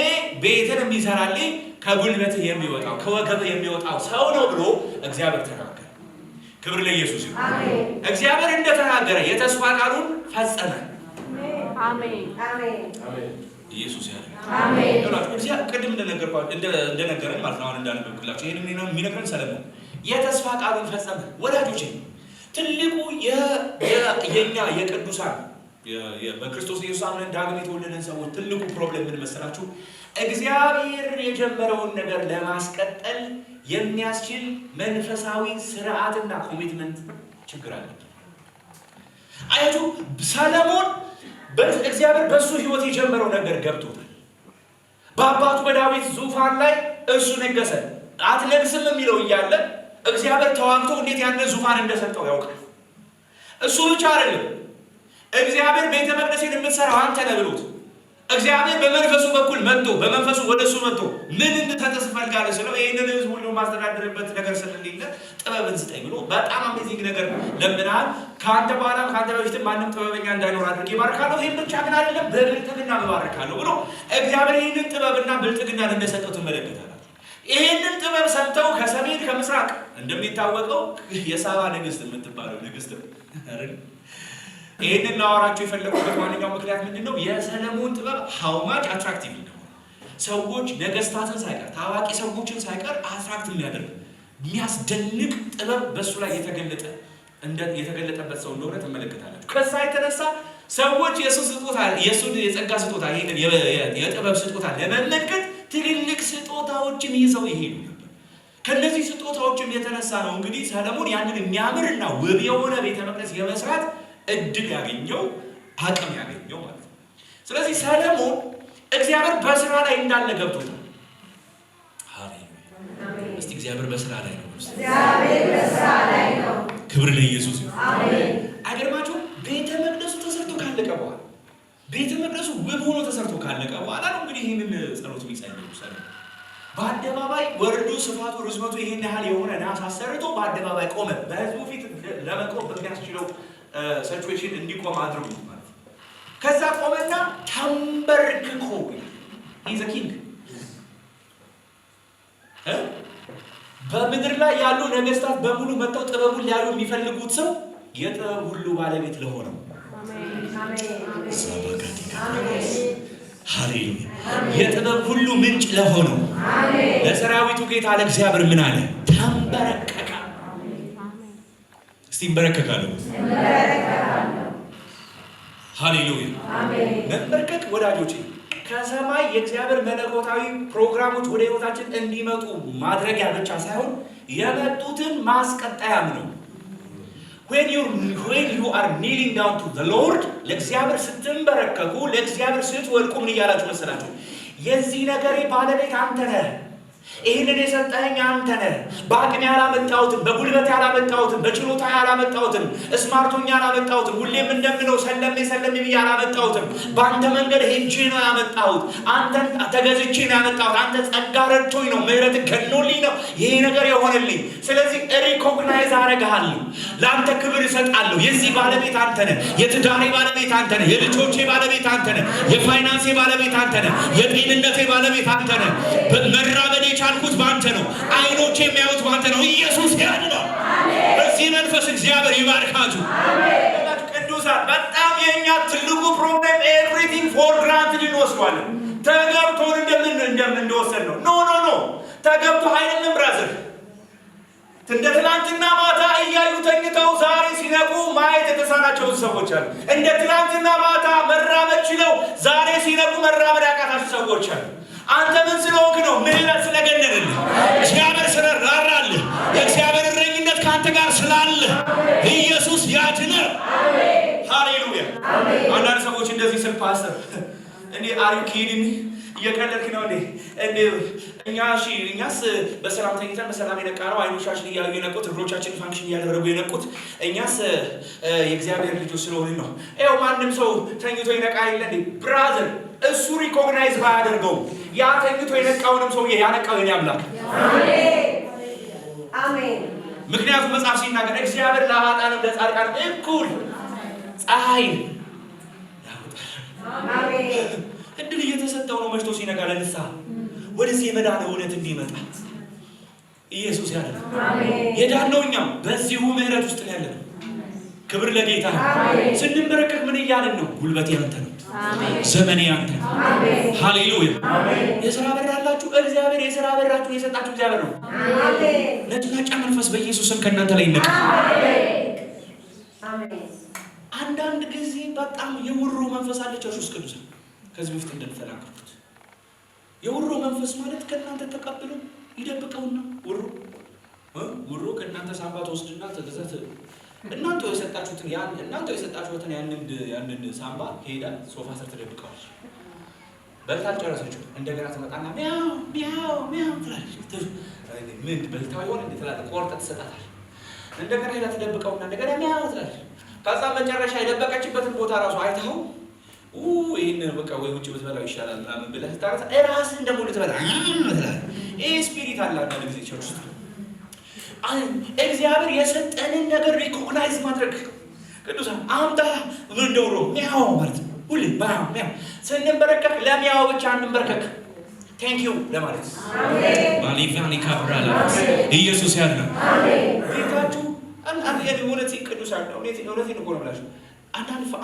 ቤትን የሚሰራልኝ ከጉልበትህ የሚወጣው ከወገብህ የሚወጣው ሰው ነው ብሎ እግዚአብሔር ተናገረ። ክብር ለኢየሱስ ይሁን። እግዚአብሔር እንደተናገረ የተስፋ ቃሉን ፈጸመ። አሜን። ኢየሱስ ያለ አሜን። ቅድም እንደነገረን ማለት ነው። አሁን እንዳነበብኩላችሁ ይሄን የሚነግረን ሰለሞን የተስፋ ቃሉን ፈጸመ። ወዳጆቼ ትልቁ የኛ የቅዱሳን በክርስቶስ ኢየሱስ አምነን ዳግም የተወለደን ሰዎች ትልቁ ፕሮብሌም ምን መሰላችሁ? እግዚአብሔር የጀመረውን ነገር ለማስቀጠል የሚያስችል መንፈሳዊ ስርዓትና ኮሚትመንት ችግር አለበት። አያቱ ሰለሞን እግዚአብሔር በእሱ ህይወት የጀመረው ነገር ገብቶታል። በአባቱ በዳዊት ዙፋን ላይ እሱ ነገሰ። አትነግስም የሚለው እያለ እግዚአብሔር ተዋግቶ እንዴት ያንን ዙፋን እንደሰጠው ያውቃል። እሱ ብቻ አይደለም፣ እግዚአብሔር ቤተ መቅደስን የምትሰራው አንተ ነህ ብሎት እግዚአብሔር በመንፈሱ በኩል መጥቶ በመንፈሱ ወደሱ መጥቶ ምን እንድትተስ ፈልጋለህ ስለው ይሄንን ህዝብ ሁሉ ማስተዳደርበት ነገር ስለሌለ ጥበብን ስጠኝ ብሎ በጣም አሜዚንግ ነገር ለምናል። ከአንተ በኋላ ከአንተ በፊት ማንም ጥበበኛ እንዳይኖር አድርጌ ባርካለሁ። ይሄን ብቻ ግን አይደለም በብልጥግና ባርካለሁ ብሎ እግዚአብሔር ይሄንን ጥበብና ብልጥግና እንደሰጠው ትመለከታለህ። ይሄንን ጥበብ ሰምተው ከሰሜን ከምስራቅ እንደሚታወቀው የሳባ ንግስት የምትባለው ንግስት አይደል? ይሄንን ላወራችሁ የፈለኩበት ዋነኛው ምክንያት ምንድነው? የሰለሞን ጥበብ ሃው ማች አትራክቲቭ ነው። ሰዎች ነገስታትን ሳይቀር ታዋቂ ሰዎችን ሳይቀር አትራክት የሚያደርግ የሚያስደንቅ ጥበብ በሱ ላይ የተገለጠበት ሰው እንደሆነ ትመለከታላችሁ። ከዛ የተነሳ ሰዎች የሱን የጸጋ ስጦታ ይሄንን የጥበብ ስጦታ ለመመልከት ትልልቅ ስጦታዎችን ይዘው ይሄዱ ነበር። ከነዚህ ስጦታዎችም የተነሳ ነው እንግዲህ ሰለሞን ያንን የሚያምርና ውብ የሆነ ቤተ መቅደስ የመስራት እድል ያገኘው አቅም ያገኘው ማለት ነው። ስለዚህ ሰለሞን እግዚአብሔር በስራ ላይ እንዳለ ገብቶታል። ሃሌሉያ! እስቲ እግዚአብሔር በስራ ላይ ነው። እግዚአብሔር በስራ ላይ ነው። ክብር ለኢየሱስ ይሁን። አሜን። አይገርማችሁም? ቤተ መቅደሱ ተሰርቶ ካለቀ በኋላ ቤተ መቅደሱ ውብ ሆኖ ተሰርቶ ካለቀ በኋላ ነው እንግዲህ ይህንን ጸሎት የሚጸልዩ ሰለሞን በአደባባይ ወርዱ ስፋቱ ርዝመቱ ይሄን ያህል የሆነ ናስ አሰርቶ በአደባባይ ቆመ። በህዝቡ ፊት ለመቆም በሚያስችለው ሲቹዌሽን እንዲቆም አድርጉ ማለት ነው። ከዛ ቆመና ተንበርክኮ ኢዝ አ ኪንግ በምድር ላይ ያሉ ነገስታት በሙሉ መጥተው ጥበቡን ሊያዩ የሚፈልጉት ሰው የጥበብ ሁሉ ባለቤት ለሆነው ሃሌሉያ የጥበብ ሁሉ ምንጭ ለሆነው ለሰራዊቱ ጌታ ለእግዚአብሔር ምን አለ? ተንበረከከ። እስቲ እንበረከካለሁ። ሃሌሉያ መንበርከክ ወዳጆቼ ከሰማይ የእግዚአብሔር መለኮታዊ ፕሮግራሞች ወደ ህይወታችን እንዲመጡ ማድረጊያ ብቻ ሳይሆን የመጡትን ማስቀጠያም ነው። when you are kneeling down to the Lord ለእግዚአብሔር ስትንበረከኩ ለእግዚአብሔር ስትወድቁ ምን እያላችሁ መሰላችሁ? የዚህ ነገሬ ባለቤት አንተ ነህ። ይህንን የሰጠኸኝ አንተ ነህ። በአቅሜ ያላመጣሁትም፣ በጉልበት ያላመጣሁትም፣ በችሎታ ያላመጣሁትም፣ ስማርቶኛ ያላመጣሁትም፣ ሁሌም እንደምለው ሰለሜ ብዬ ያላመጣሁትም፣ በአንተ መንገድ ሄጄ ነው ያመጣሁት። አንተን ተገዝቼ ነው ያመጣሁት። አንተ ጸጋ ረድቶኝ ነው፣ ምሕረት ገኖልኝ ነው ይሄ ነገር የሆነልኝ። ስለዚህ ሪኮግናይዝ አደርግሃለሁ፣ ለአንተ ክብር እሰጣለሁ። የዚህ ባለቤት አንተ ነህ። የትዳሬ ባለቤት አንተ ነህ። የልጆቼ ባለቤት አንተ ነህ። የፋይናንሴ ባለቤት አንተ ነህ። የጤንነቴ ባለቤት አንተ ነህ። መራመድ የቻልኩት ባንተ ነው። አይኖች የሚያዩት ባንተ ነው። ኢየሱስ ያድናል። በዚህ መንፈስ እግዚአብሔር ይባርካችሁ። ቅዱሳን በጣም የኛ ትልቁ ፕሮብሌም ኤቭሪቲንግ ፎር ግራንትድ እንወስዳለን። ተገብቶን እንደወሰድ ነው። ኖ ተገብቶ አይደለም ብራዘር። እንደ ትናንትና ማታ እያዩ ተኝተው ዛሬ ሲነቁ ማየት የተሳናቸው ሰዎች አሉ። እንደ ትናንትና ማታ መራመድ ችለው ዛሬ ሲነቁ መራመድ ያቃታቸው ሰዎች አሉ። አንተ ምን ስለሆንክ ነው? ምህረት ስለገነንልህ፣ እግዚአብሔር ስለራራልህ፣ የእግዚአብሔር እረኝነት ከአንተ ጋር ስላለ ኢየሱስ ያድናል። ሃሌሉያ። አንዳንድ ሰዎች እንደዚህ ስል ፓስተር እንዴ አር ዩ ኪዲንግ እየቀለድክ ነው እንዴ? እኛስ በሰላም ተኝተን በሰላም የነቃ ነው። አይኖቻችን እያዩ የነቁት፣ እግሮቻችን ፋንክሽን እያደረጉ የነቁት እኛስ የእግዚአብሔር ልጆች ስለሆንን ነው። ይኸው ማንም ሰው ተኝቶ ይነቃ የለ እንዴ? ብራዘር እሱ ሪኮግናይዝ ባያደርገው ያ ተኝቶ የነቃውንም ሰውዬ ያነቃው የኔ አምላክ። አሜን። ምክንያቱም መጽሐፍ ሲናገር እግዚአብሔር ለኃጥአንም ለጻድቃንም እኩል ፀሐይ ያወጣል። አሜን። እድል እየተሰጠው ነው መሽቶ ሲነጋ ለንስሐ ወደዚህ የመዳን እውነት እንዲመጣ ኢየሱስ ያደረገ። አሜን። የዳነው እኛም በዚሁ ምህረት ውስጥ ያለ ነው። ክብር ለጌታ ነው። ስንበረከክ ምን እያልን ነው? ጉልበቴ ያንተ ነው። አሜን። ዘመኔ ያንተ ነው። አሜን። ሃሌሉያ። አሜን። የሥራ በር ያላችሁ እግዚአብሔር የሥራ በራችሁን የሰጣችሁ እግዚአብሔር ነው። አሜን። ነጭናጫ መንፈስ በኢየሱስም ከእናንተ ላይ ይነቃ። አሜን። አንዳንድ ጊዜ በጣም የውሮ መንፈስ አለች ኢየሱስ ቅዱስ ከዚህ በፊት እንደተናገርኩት የውሮ መንፈስ ማለት ከእናንተ ተቀብሎ ይደብቀውና ውሮ ከእናንተ ሳንባ ተወስድና ተገዛት እናንተ የሰጣችሁትን ያንን ሳንባ ሄዳ ሶፋ ስር ተደብቀዋል። በልታል ጨረሰችው። እንደገና ትመጣና ሚያው ትላለች። ምን በልታው ይሆን እንዴ ትላለች። ቆርጠ ትሰጣታል። እንደገና ሄዳ ትደብቀውና እንደገና ሚያው ትላለች። ከዛ መጨረሻ የደበቀችበትን ቦታ ራሱ አይተው ይሄንን በቃ ወይ ውጭ ብትበላው ይሻላል ምናምን ብለህ ታረሳ ራስህ እንደሞል ትበላ ትላለህ። ይሄ ስፒሪት አለ አንዳንድ ጊዜ ቸርች ውስጥ እግዚአብሔር የሰጠንን ነገር ሪኮግናይዝ ማድረግ ቅዱሳን አምጣ እንደውሮ ሚያው ማለት ሁሌ ሚያው ስንበረከክ ለሚያው ብቻ አንበረከክ ቴንክ ዩ ለማለት አሜን። ባሊፋኒ ካብራላ ኢየሱስ ያድናል። አሜን። ቤታችሁ አንዳንድ የሆነቲ ቅዱሳን ነው ነው ብላችሁ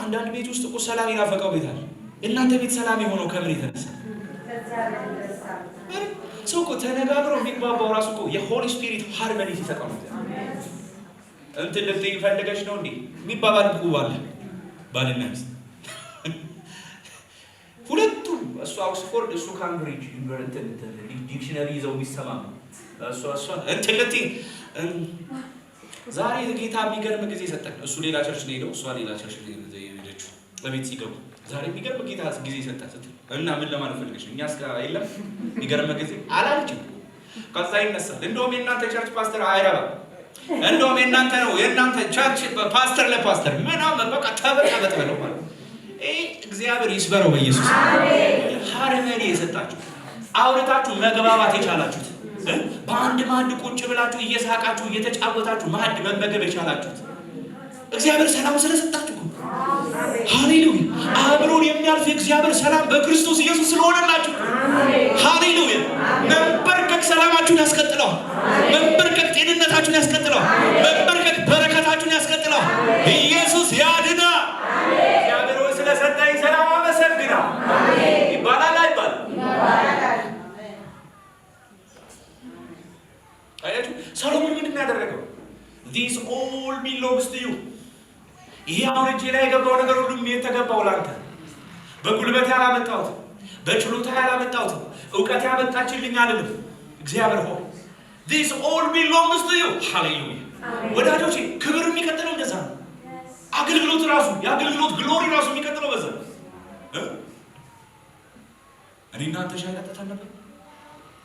አንዳንድ ቤት ውስጥ እኮ ሰላም ይናፈቀው ቤት አለ። እናንተ ቤት ሰላም የሆነው ከምን የተነሳ? ሰው እኮ ተነጋግሮ የሚግባባው ራሱ እኮ የሆሊ ስፒሪት ሃርመኒ ሲሰጠው ነው። እንትን ልትይ ፈልገሽ ነው እንዴ የሚባባል እኮ አለ ባልና ሚስት ሁለቱም። እሱ ኦክስፎርድ እሱ ካምብሪጅ ዲክሽነሪ ይዘው የሚሰማሙ እሱ እንትን ልትይ ዛሬ ጌታ የሚገርም ጊዜ ሰጠን። እሱ ሌላ ቸርች ነው ሄደው እሷ ሌላ ቸርች ሄደችው። በቤት ሲገቡ ዛሬ የሚገርም ጌታ ጊዜ ሰጠን ስትል እና ምን ለማለት ፈልገሽ ነው? እኛስ ጋር የለም የሚገርም ጊዜ አላልችም። ከዛ ይነሳል እንደውም የእናንተ ቸርች ፓስተር አይረባም፣ እንደውም የእናንተ ነው የእናንተ ቸርች ፓስተር ለፓስተር ምናምን በቃ ተበጣበጥ በለው ማለት ይሄ እግዚአብሔር ይስበረው በኢየሱስ አሜን። ሃርመኒ የሰጣችሁ አውርታችሁ መግባባት የቻላችሁት በአንድ ማዕድ ቁጭ ብላችሁ እየሳቃችሁ እየተጫወታችሁ ማዕድ መመገብ የቻላችሁት እግዚአብሔር ሰላም ስለሰጣችሁ ነው። ሃሌሉያ። አብሮን የሚያልፍ የእግዚአብሔር ሰላም በክርስቶስ ኢየሱስ ስለሆነላችሁ ሃሌሉያ። መንበርከክ ሰላማችሁን ያስቀጥለዋል። መንበርከክ ጤንነታችሁን ያስቀጥለዋል። መንበርከክ በረከታችሁን ያስቀጥለዋል። ኢየሱስ ያድናል። እግዚአብሔር ሆይ ስለሰጠኝ ሰላም አመሰግናለሁ ይባላል አይባልም? አያችሁ ሰሎሞን ምንድን ነው ያደረገው? this all belongs to you። ይሄ አሁን እጄ ላይ የገባው ነገር ሁሉ የተገባው ላንተ፣ በጉልበት ያላመጣሁት በችሎታ ያላመጣሁት ዕውቀት ያመጣችልኝ አይደለም። እግዚአብሔር ሆይ this all belongs to you ሃሌሉያ። ወዳጆቼ ክብር የሚቀጥለው እንደዛ ነው። አገልግሎት ራሱ የአገልግሎት ግሎሪ ራሱ የሚቀጥለው በዛ ነው። እኔ እናንተ ሻይ ጠጥተን ነበር።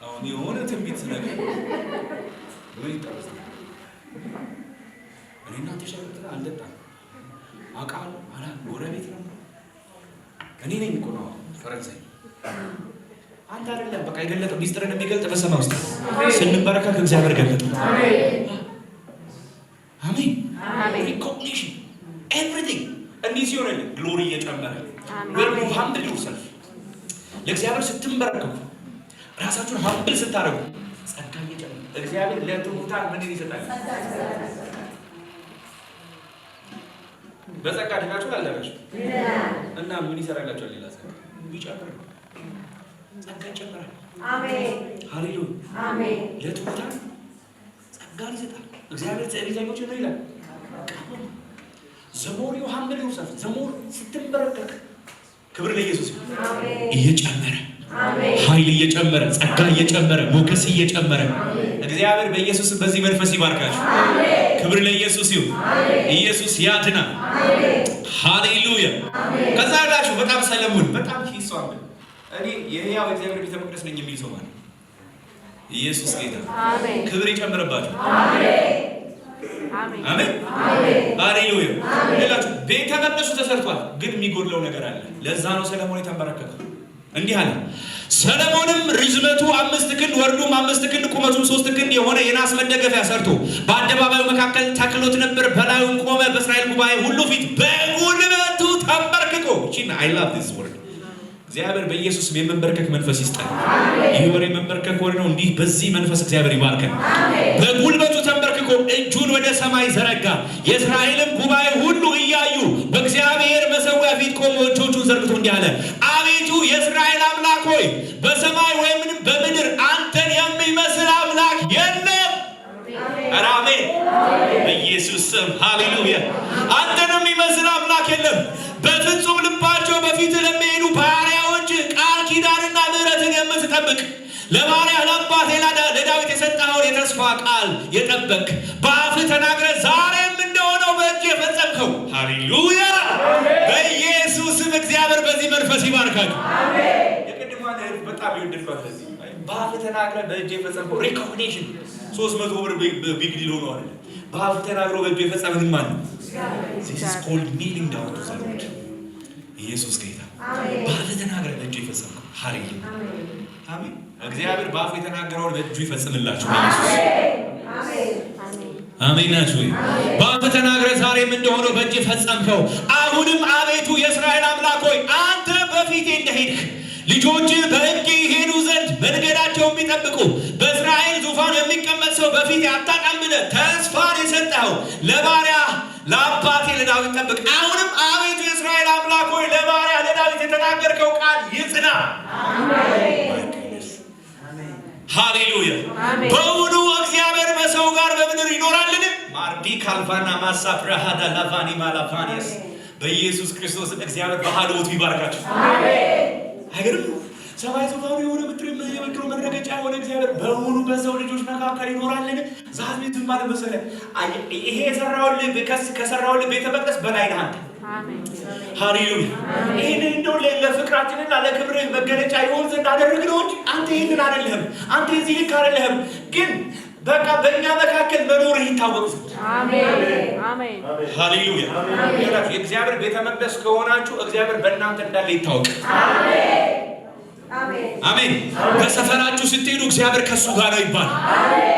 አሁን የሆነ ትንቢት ነገር ወይ ይጣላል። እኔ እናንተ ሻይ ጠጥተን አልጠጣም አውቃለሁ። ጎረቤት ነው። እኔ ነኝ እኮ ነው ፈረንሳይ አንተ አይደለም። በቃ የገለጠ ሚስጥርን የሚገልጥ በሰማይ ውስጥ ስንበረከክ እግዚአብሔር ገለጠ። አሜን አሜን። ሪኮግኒሽን ኤቭሪቲንግ እንዲህ ሲሆን ግሎሪ እየጨመረ ወይ ሀምብል ዩርሰልፍ ለእግዚአብሔር ስትንበረከኩ ራሳችሁን ሀምብል ስታደርጉ ጸጋ እየጨመረ እግዚአብሔር ለትሑታን ምን ይሰጣል? በጸጋ ድናችሁ አላላችሁ እና ምን ይሰራላችኋል? ሌላ ጸጋ ይጨምራል። ጸጋ ይጨምራል። አሜን ሃሌሉያ አሜን። ለትሑታን ጸጋን ይሰጣል እግዚአብሔር። ትዕቢተኞች ነው ይላል። ዘሞር ዮሐንስ ዮሴፍ ዘሞር ስትንበረከክ ክብር ለኢየሱስ እየጨመረ ኃይል እየጨመረ ጸጋ እየጨመረ ሞገስ እየጨመረ እግዚአብሔር በኢየሱስ በዚህ መንፈስ ይባርካችሁ። ክብር ለኢየሱስ ይሁን። ኢየሱስ ያድናል። ሃሌሉያ። ከዛ ያላችሁ በጣም ሰለሞን በጣም ሂሷል። እኔ የሕያው እግዚአብሔር ቤተ መቅደስ ነኝ የሚል ሰው ማለት ኢየሱስ ጌታ አሜን። ክብር ይጨምርባችሁ። አሜን አሜን ሃሌሉያ። ሌላችሁ ቤተ መቅደሱ ተሰርቷል፣ ግን የሚጎድለው ነገር አለ። ለዛ ነው ሰለሞን የተንበረከከው። እንዲህ አለ። ሰለሞንም ርዝመቱ 5 ክንድ ወርዱም 5 ክንድ ቁመቱም 3 ክንድ የሆነ የናስ መደገፊያ ሰርቶ በአደባባዩ መካከል ተክሎት ነበር። በላዩም ቆመ። በእስራኤል ጉባኤ ሁሉ ፊት በጉልበቱ ተንበርክኮ ቺና አይ ላቭ ዲስ ወርድ እግዚአብሔር በኢየሱስ የመንበርከክ መንፈስ ይስጠን። ይህ ወሬ መንበርከክ ወሬ ነው። እንዲህ በዚህ መንፈስ እግዚአብሔር ይባርከን። በጉልበቱ ተንበርክኮ እጁን ወደ ሰማይ ዘረጋ። የእስራኤልም ጉባኤ ሁሉ እያዩ በእግዚአብሔር መሠዊያ ፊት ቆሞ እጆቹን ዘርግቶ እንዲህ አለ። አቤቱ የእስራኤል አምላክ ሆይ በሰማይ ወይም በምድር አንተን የሚመስል አምላክ የለም። አሜን በኢየሱስ ስም ሃሌሉያ። አንተን የሚመስል አምላክ የለም። በፍጹም ልባቸው በፊት ለሚሄዱ ባሪያዎች ቃል ኪዳንና ምሕረትን የምትጠብቅ ለባሪያ ለአባቴ ለዳዊት የሰጠኸውን የተስፋ ቃል የጠበቅ በአፍህ ተናግረህ ዛሬም እንደሆነው በእጅ የፈጸምከው ሃሌሉያ። በኢየሱስም እግዚአብሔር በዚህ መንፈስ ይባርካችሁ። የቅድሟን እህት በጣም ይወደድባት። ለዚህ በአፍህ ተናግረህ በእጅ የፈጸምከው ሪኮግኒሽን 300 ብር ቢግ ዲል ሆኖ አይደል? በአፍህ ተናግሮ በእጅ የፈጸምን ማን ነው? This is called kneeling down to the Lord. ኢየሱስ ጌታ በአፍህ ተናግረህ በእጁ የፈጸምከው ሃሌሉያ አሜን። እግዚአብሔር በአፍህ የተናገረውን በእጁ ይፈጽምላችሁ በኢየሱስ አሜን ናችሁ። በአፍህ ተናግረህ ዛሬም እንደሆነው በእጅ ፈጸምከው። አሁንም አቤቱ የእስራኤል አምላክ ሆይ አንተ በፊቴ እንደሄድህ ልጆች በሕግ ይሄዱ ዘንድ መንገዳቸው የሚጠብቁ በእስራኤል ዙፋን የሚቀመጥ ሰው በፊት አታጣም ብለህ ተስፋን የሰጠኸው ለባሪያ ለአባቴ ለዳዊት ጠብቅ። አሁንም አቤቱ የእስራኤል አምላክ ሆይ ለባሪያ ለዳዊት የተናገርከው ቃል ይጽና። ሃሌሉያ። በእውኑ እግዚአብሔር በሰው ጋር በምድር ይኖራልን? ማርዲ ካልቫና ማሳ ፍራሃዳ ላቫኒ ማላፋኒስ በኢየሱስ ክርስቶስ እግዚአብሔር በሃልዎቱ ይባርካችሁ። አይገርም? ሰማይ ዙፋኑ የሆነ ምድር የምድሩ መረገጫ የሆነ እግዚአብሔር በእውኑ በሰው ልጆች መካከል ይኖራልን? ዛት ቤት ማለት መሰለህ ይሄ የሰራውልህ ከሰራውልህ ቤተ መቅደስ በላይ ነህ አንተ። ሃሌሉያ። ይህንን እንደው ለፍቅራችንና ለክብርህ መገለጫ ይሆን ዘንድ አደረግነው እንጂ አንተ ይህንን አይደለህም። አንተ የዚህ ልክ አይደለህም። ግን በቃ በእኛ መካከል መኖርህ ይታወቅ ዘንድ አሜን። ሃሌሉያ። የእግዚአብሔር ቤተ መቅደስ ከሆናችሁ እግዚአብሔር በእናንተ እንዳለ ይታወቅ። አሜን። በሰፈራችሁ ስትሄዱ እግዚአብሔር ከሱ ጋር ነው ይባል።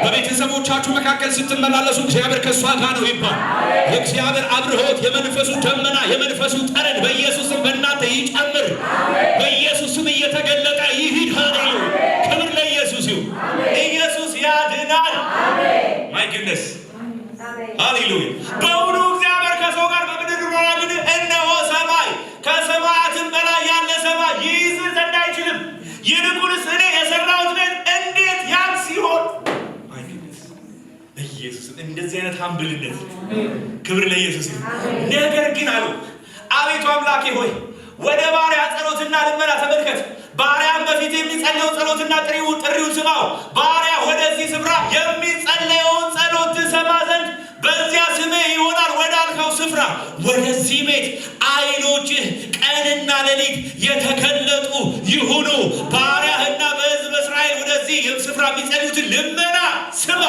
በቤተሰቦቻችሁ መካከል ስትመላለሱ እግዚአብሔር ከሷ ጋር ነው ይባል። የእግዚአብሔር አብርሆት የመንፈሱ ደመና የመንፈሱ ጠረን በኢየሱስም በእናንተ ይጨምር። በኢየሱስም እየተገለጠ ይሂድ። ሃሌሉያ። ክብር ለኢየሱስ ይሁን። ኢየሱስ ያድናል። ማይ ጉድነስ ሃሌሉያ። በእውኑ እግዚአብሔር ከሰው ጋር በምድር ይኖራልን? እነሆ ሰማይ ከሰማያትም በላይ ያለ ሰማይ ይይዝ ዘንድ አይችልም። ይልቁንስ እኔ የሰራሁት ቤት እንዴት ያን ሲሆን ኢየሱስ እንደዚህ አይነት ሀምብልነት ክብር ለኢየሱስ ይሁን። ነገር ግን አሉ አቤቱ አምላኬ ሆይ ወደ ባሪያ ጸሎትና ልመና ተመልከት። ባሪያም በፊት የሚጸልየው ጸሎትና ጥሪውን ስማው። ባሪያ ወደዚህ ስፍራ የሚጸልየውን ጸሎት ትሰማ ዘንድ በዚያ ስምህ ይሆናል ወዳልከው ስፍራ ወደዚህ ቤት ዓይኖችህ ቀንና ሌሊት የተገለጡ ይሁኑ። ባሪያህና በሕዝብ እስራኤል ወደዚህ ስፍራ የሚጸልዩትን ልመና ስማ።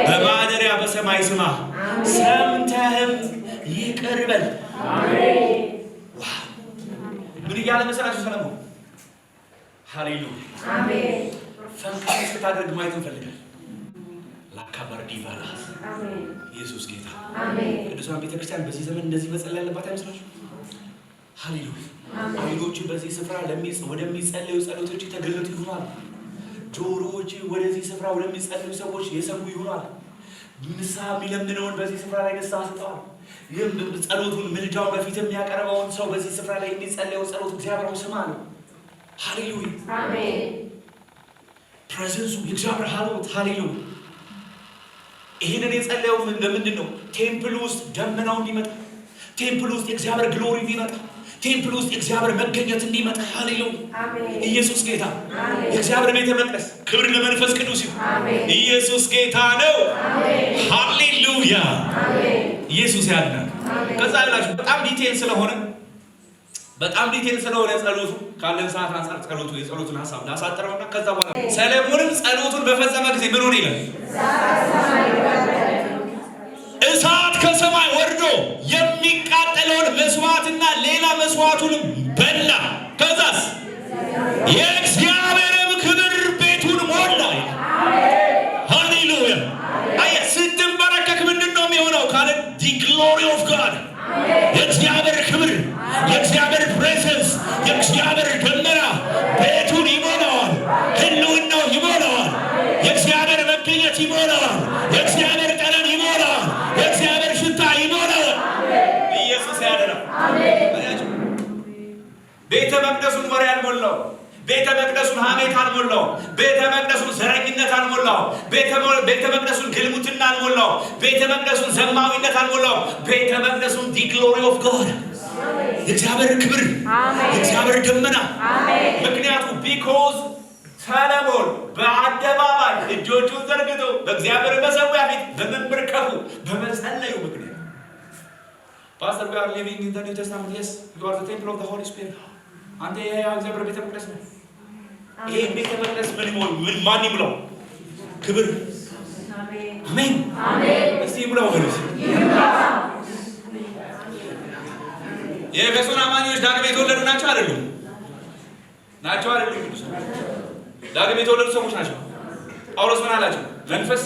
በማደሪያ በሰማይ ስማ፣ ሰምተህም ይቅር በል። ምን እያለ መሰላችሁ ሰለሞን? ሃሌሉያ አሜን። ፈንክሽን ስታደርግ ማየት እንፈልጋለን። ላካባር ዲቫላስ አሜን። ኢየሱስ ጌታ አሜን። ቅዱሳን ቤተክርስቲያን በዚህ ዘመን እንደዚህ መጸለይ ያለባት አይመስላችሁ? ሃሌሉያ አሜን። ዓይኖች በዚህ ስፍራ ወደሚጸልዩ ጸሎቶች የተገለጡ ይሆናል። ጆሮዎች ወደዚህ ስፍራ ወደሚጸልዩ ሰዎች የሰሙ ይሆናል። ንስሐ የሚለምነውን በዚህ ስፍራ ላይ ንስሐ ስጠዋል። ይህም ጸሎቱን ምልጃውን በፊት የሚያቀርበውን ሰው በዚህ ስፍራ ላይ የሚጸልየው ጸሎት እግዚአብሔር ስማ ነው። ሃሌሉያ አሜን። ፕሬዘንሱ የእግዚአብሔር ሀሎት ሃሌሉያ። ይህንን የጸለየው ለምንድን ነው? ቴምፕል ውስጥ ደመናው እንዲመጣ፣ ቴምፕል ውስጥ የእግዚአብሔር ግሎሪ እንዲመጣ፣ ቴምፕል ውስጥ የእግዚአብሔር መገኘት እንዲመጣ። ሃሌሉያ ኢየሱስ ጌታ። የእግዚአብሔር ቤተ መቅደስ ክብር ለመንፈስ ቅዱስ ይሁን። ኢየሱስ ጌታ ነው። ሃሌሉያ ኢየሱስ ያድናል። ከዛ ይላችሁ በጣም ዲቴል ስለሆነ ጸሎቱ ካለን ሰዓት አንፃር የጸሎቱን ሐሳብ ላሳጥረውና ከዛ በኋላ ሰለሞንም ጸሎቱን በፈጸመ ጊዜ ምን ሆነ ይላል? እሳት ከሰማይ ወርዶ የሚቃጠለውን መስዋዕትና ሌላ መስዋዕቱንም በላ። ከዛስ የእግዚአብሔርም ክብር ቤቱን ሞላ። ሃሌሉያ አየህ፣ ስትንበረከክ ምንድን ነው የሚሆነው ካለ the glory of God የእግዚአብሔር ክብር፣ የእግዚአብሔር ፕሬዘንስ፣ የእግዚአብሔር ደመና ቤቱን ይሞላዋል። ህልውናው ይሞላዋል። የእግዚአብሔር መገኘት ይሞላዋል። የእግዚአብሔር ጠረን ይሞላዋል። የእግዚአብሔር ሽታ ይሞላዋል። ኢየሱስ ያድናል። ቤተ መቅደሱን ወሬ አልሞላው። ቤተ መቅደሱን ሐሜት አልሞላው። ቤተ መቅደሱን ዘረኝነት አልሞላው። ቤተ መቅደሱን ግልሙትና አልሞላው። ቤተ መቅደሱን ዘማዊነት አልሞላው። ቤተ መቅደሱን the glory of God የእግዚአብሔር ክብር፣ የእግዚአብሔር ደመና። ምክንያቱም because ሰለሞን በአደባባይ እጆቹን ዘርግቶ በእግዚአብሔር መሠዊያ ፊት በመንበርከኩ በመጸለዩ ምክንያት Pastor, we are living in the New Testament. Yes, you are the temple of the Holy Spirit. አንተ የእግዚአብሔር ቤተ መቅደስ ነው። ይሄ ቤተ መቅደስ ምን ማን ይብላው? ክብር። አሜን አሜን። እስቲ ይብላው ወገኖች። የኤፌሶን አማኞች ዳግም የተወለዱ ናቸው አይደሉም? ናቸው አይደሉም? ዳግም የተወለዱ ሰዎች ናቸው። ጳውሎስ ምን አላቸው? መንፈስ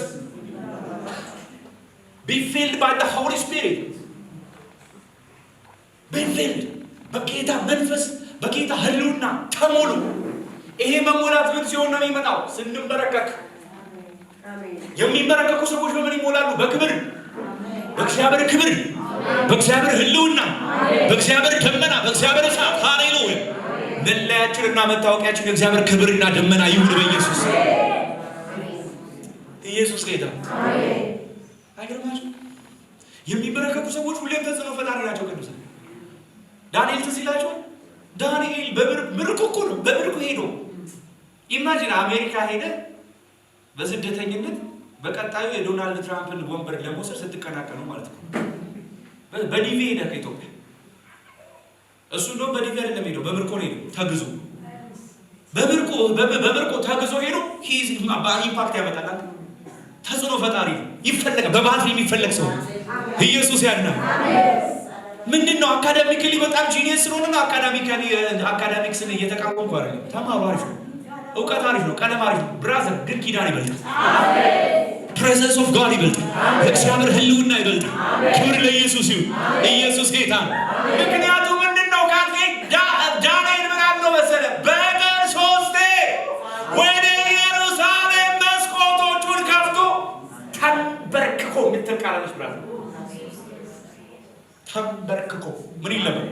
be filled by the Holy Spirit. be filled በጌታ መንፈስ በጌታ ህልውና ተሞሉ። ይሄ መሞላት ምን ሲሆን ነው የሚመጣው? ስንበረከክ። የሚበረከኩ ሰዎች በምን ይሞላሉ? በክብር፣ በእግዚአብሔር ክብር፣ በእግዚአብሔር ህልውና፣ በእግዚአብሔር ደመና፣ በእግዚአብሔር እሳት። ሃሌሉያ። መለያችንና መታወቂያችን የእግዚአብሔር ክብርና ደመና ይሁን በኢየሱስ። ኢየሱስ ጌታ። አይገርማችሁ? የሚበረከኩ ሰዎች ሁሌም ተጽዕኖ ፈጣሪ ናቸው። ቅዱሳን ዳንኤል ትዝ ይላችኋል? ዳንኤል በምርኮ እኮ ነው። በምርኮ ሄዶ ኢማጂን አሜሪካ ሄደ በስደተኝነት በቀጣዩ የዶናልድ ትራምፕን ወንበር ለመውሰድ ስትቀናቀኑ ማለት ነው። በዲቪ ሄደ ከኢትዮጵያ። እሱ ነው በዲቪ አይደለም ሄደው በምርኮ ነው ሄደው ተግዞ በምርኮ ተግዞ ሄዶ ኢምፓክት ያመጣል። ተጽዕኖ ፈጣሪ ይፈለጋል። በባህል የሚፈለግ ሰው ኢየሱስ ያድናል። ምንድነው? አካዳሚክሊ በጣም ጂኒየስ ስለሆነ ነው። አካዳሚክስን እየተቃወምኩ አይደለም። ተማሩ፣ አሪፍ ነው። እውቀት አሪፍ ነው። ቀለም አሪፍ ነው። ብራዘር ግን ኪዳን ይበልጣል። ፕሬዘንስ ኦፍ ጋድ ይበልጣል። የእግዚአብሔር ህልውና ይበልጣል። ክብር ለኢየሱስ ይሁን። ኢየሱስ ጌታ ነው። ምክንያቱም ምንድነው ካልከኝ ዳንኤል ምን አለው መሰለ? በቀን 3 ወደ ኢየሩሳሌም መስኮቶቹን ከፍቶ ተንበርክኮ የምትቃላለች ብራዘር ተንበርክኮ ምን ይለበል?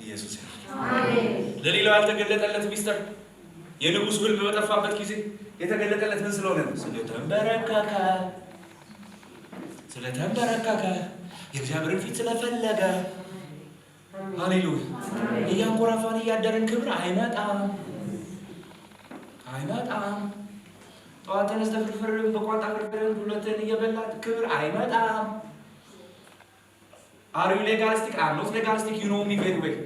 ኢየሱስ አሜን። ለሌላው ያልተገለጠለት ሚስጥር የንጉሥ ህልም በጠፋበት ጊዜ የተገለጠለት ምን ስለሆነ ነው? ስለተንበረከከ የእግዚአብሔርን ፊት ስለፈለገ ሃሌሉያ። እያንኮራፋን እያደረን ክብር አይመጣም። ጠዋት ተነስተን ፍርፍር በቋንጣ ፍርፍር ሁለትን እየበላት ክብር አይመጣም። Are you legalistic? I'm not legalistic. You know me very well.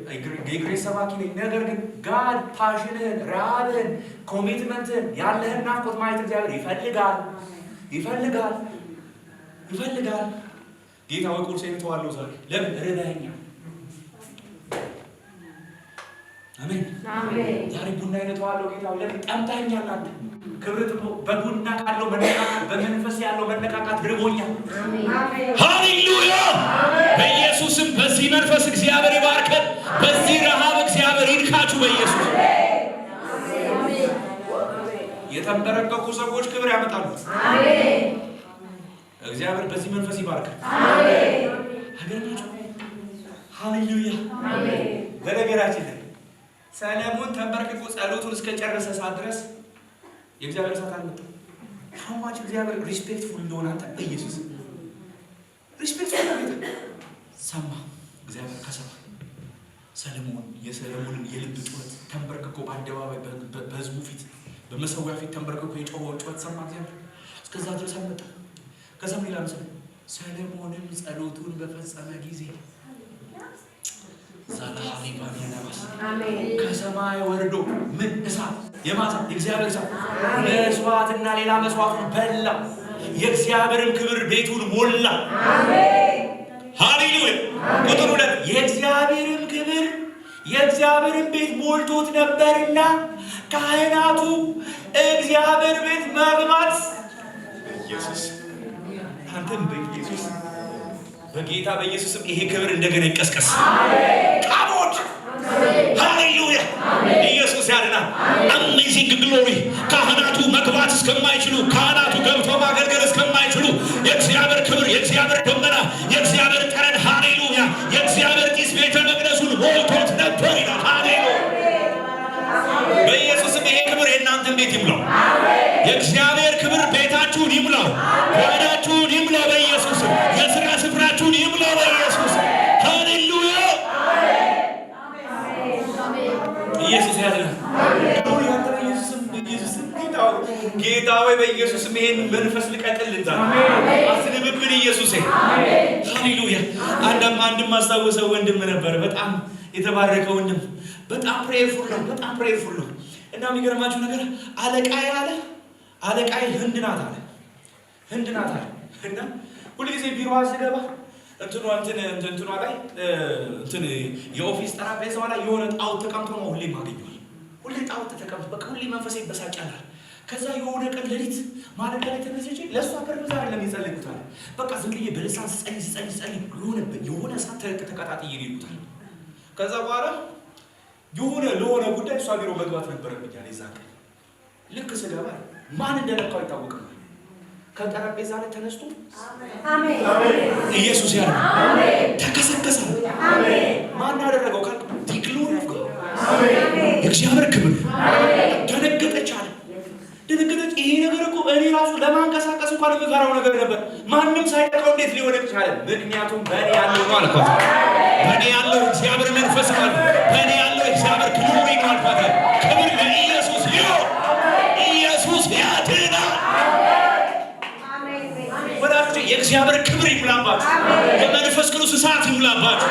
የግሬስ ሰባኪ ነኝ። ነገር ግን ጋድ ፓሽንን፣ ራብን፣ ኮሚትመንትን ያለህን ናፍቆት ማየት እግዚአብሔር ይፈልጋል። ጌታ ወይ ቁርሴን እተዋለሁ ዛሬ ለምን ረዳኸኛል? አሜን። ዛሬ ቡና እተዋለሁ ጌታ ለምን ጠምታኛል? አንተ ክብርት በቡና ካለው መነቃቃት በመንፈስ ያለው መነቃቃት ርቦኛል። ሃሌሉያ። በኢየሱስም በዚህ መንፈስ እግዚአብሔር ይባርከን። በዚህ ረሃብ እግዚአብሔር ይንካችሁ በኢየሱስ። የተንበረከኩ ሰዎች ክብር ያመጣሉ። አሜን። እግዚአብሔር በዚህ መንፈስ ይባርከን። አሜን። አገርናችሁ። ሃሌሉያ። አሜን። በነገራችን ላይ ሰለሞን ተንበርክኮ ጸሎቱን እስከጨረሰ ሰዓት ድረስ የእግዚአብሔር እሳት አልመጣም። ሐዋች እግዚአብሔር ሪስፔክትፉል እንደሆነ አንተ በኢየሱስ ሪስፔክትፉል ነው። ሰማ እግዚአብሔር ከሰማ የሰለሞንን የልብ ጩኸት ተንበርክኮ በአደባባይ በሕዝቡ ፊት በመሰዊያ ፊት ተንበርክኮ የጮኸውን ጩኸት ሰማ እግዚአብሔር። እስከዛ ድረስ አልመጣም። ከዛም ሌላ ምስል ሰለሞንም ጸሎቱን በፈጸመ ጊዜ ከሰማይ ወርዶ ምን እሳት የማሳት የእግዚአብሔር እሳት መስዋዕትና ሌላ መስዋዕቱን በላ። የእግዚአብሔርን ክብር ቤቱን ሞላ። አሜን። ሃሌሉያ። ቁጥር 2 የእግዚአብሔርን ክብር የእግዚአብሔርን ቤት ሞልቶት ነበርና ካህናቱ እግዚአብሔር ቤት መግባት ኢየሱስ አንተም በኢየሱስ በጌታ በኢየሱስም ይሄ ክብር እንደገና ይቀስቀስ። ቃቦት ሃሌሉያ። ኢየሱስ ያድናል። አሜዚንግ ግሎሪ። ካህናቱ መግባት እስከማይችሉ ካህናቱ ገብተው ማገልገል እስከማይችሉ የእግዚአብሔር ክብር የእግዚአብሔር ደመና የእግዚአብሔር ጠረን ሃሌሉያ የእግዚአብሔር ጢስ ቤተ መቅደሱን ሞልቶት ነበር ይላል። ሃሌሉያ። በኢየሱስም ይሄ ክብር የእናንተን ቤት ይሙላው። የእግዚአብሔር ክብር ቤታችሁን ይሙላው፣ ጓዳችሁን ይሙላው በኢየሱስ። የሥራ ስፍራችሁን ይሙላው በኢየሱስ። ሃሌሉያ። ኢየሱስ ያድናል። ጌታ ሆይ በኢየሱስም ይሄን መንፈስ ልቀጥልልታ አስልብብን ኢየሱስ። ሃሌሉያ። አንድም ማስታወሰው ወንድም ነበር፣ በጣም የተባረከ ወንድም፣ በጣም ፕሬየርፉል ነው። እና የሚገርማችሁ ነገር አለቃዬ ህንድ ናት አለ። እና ሁልጊዜ ቢሮ ስገባ እንትኗ ላይ የኦፊስ ጠረጴዛዋ ላይ የሆነ ጣውት ተቀምጦ ነው ሁሌ ማገኘዋል። ሁሌ ጣውት ተቀምጦ በቃ ሁሌ መንፈሴ ይበሳጫል። ከዛ የሆነ ቀን ሌሊት ማለት ላይ ተነስቼ ለእሷ ፐርፐዝ አይደለም የጸለይኩታል። በቃ ዝም ብዬ በልሳን ስጸልይ የሆነ እሳት ተቀጣጥዬ ይሉታል። ከዛ በኋላ ለሆነ ጉዳይ እሷ ቢሮ መግባት ነበረብኝ አለ። ይዛቀ ልክ ስገባ ማን እንደነካው አይታወቅም። ከጠረጴዛ ላይ ተነስቶ አሜን ኢየሱስ ያለ አሜን ተከሰከሰ። አሜን ማን ያደረገው ካል ዲግሎሪ ኦፍ ጋድ አሜን እግዚአብሔር ክብር ደነገጠች። ይሄ ነገር እኮ እኔ ራሱ ለማንቀሳቀስ እንኳን የምፈራው ነገር ነበር። ማንም ሳይነካው እንዴት ሊሆን ይችላል? ምክንያቱም በእኔ ያለው ነው አልኳት። በእኔ ያለው እግዚአብሔር መንፈስ ነው። በእኔ ያለው እግዚአብሔር ክብር ነው አልኳት። ክብር ለኢየሱስ ይሁን። ኢየሱስ ያድናል። ወዳጆቼ የእግዚአብሔር ክብር ይሙላባችሁ። የመንፈስ ቅዱስ እሳት ይሙላባችሁ።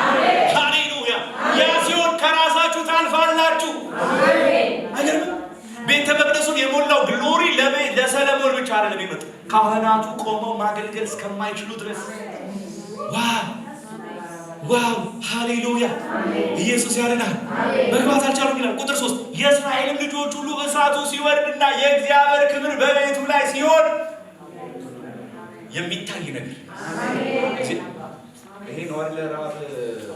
ሃሌሉያ። ያ ሲሆን ከራሳችሁ ታልፋላችሁ። አሜን። ቤተ መቅደሱን የሞላው ግሎሪ ለሰለሞን ብቻ አይደለም የሚመጣው፣ ካህናቱ ቆመው ማገልገል እስከማይችሉ ድረስ። ዋው ሃሌሉያ። ኢየሱስ ያድናል። መግባት አልቻሉም ይላል ቁጥር 3 የእስራኤልም ልጆች ሁሉ እሳቱ ሲወርድና የእግዚአብሔር ክብር በቤቱ ላይ ሲሆን የሚታይ ነገር ይሄ ነው አይደል? ራብ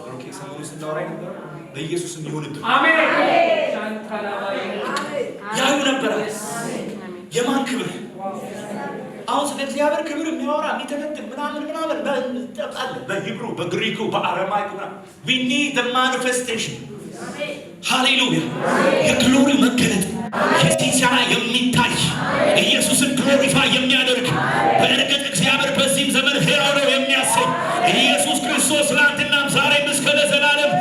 ኦኬ ሰሞኑን ስናወራ ነበር። በኢየሱስም ይሁንብን አሜን። ያዩ ነበር። የማን ክብር? አሁን ስለ እግዚአብሔር ክብር የሚያወራ የሚተነትን ምናምን በጣም በሂብሩ በግሪኩ በአረማይኩ we need the manifestation ሃሌሉያ። የግሎሪ መገለጥ የሲሳራ የሚታይ ኢየሱስን ግሎሪፋይ የሚያደርግ በእርግጥ እግዚአብሔር በዚህም ዘመን ሕያው ነው የሚያሰኝ ኢየሱስ ክርስቶስ ትናንትናም ዛሬም እስከ ለዘላለም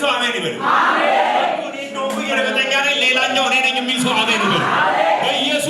ሰው አሜን ይበል። እኔ ነው እርግጠኛ ነኝ ሌላኛው እኔ ነኝ የሚል ሰው አሜን ይበል። በኢየሱስ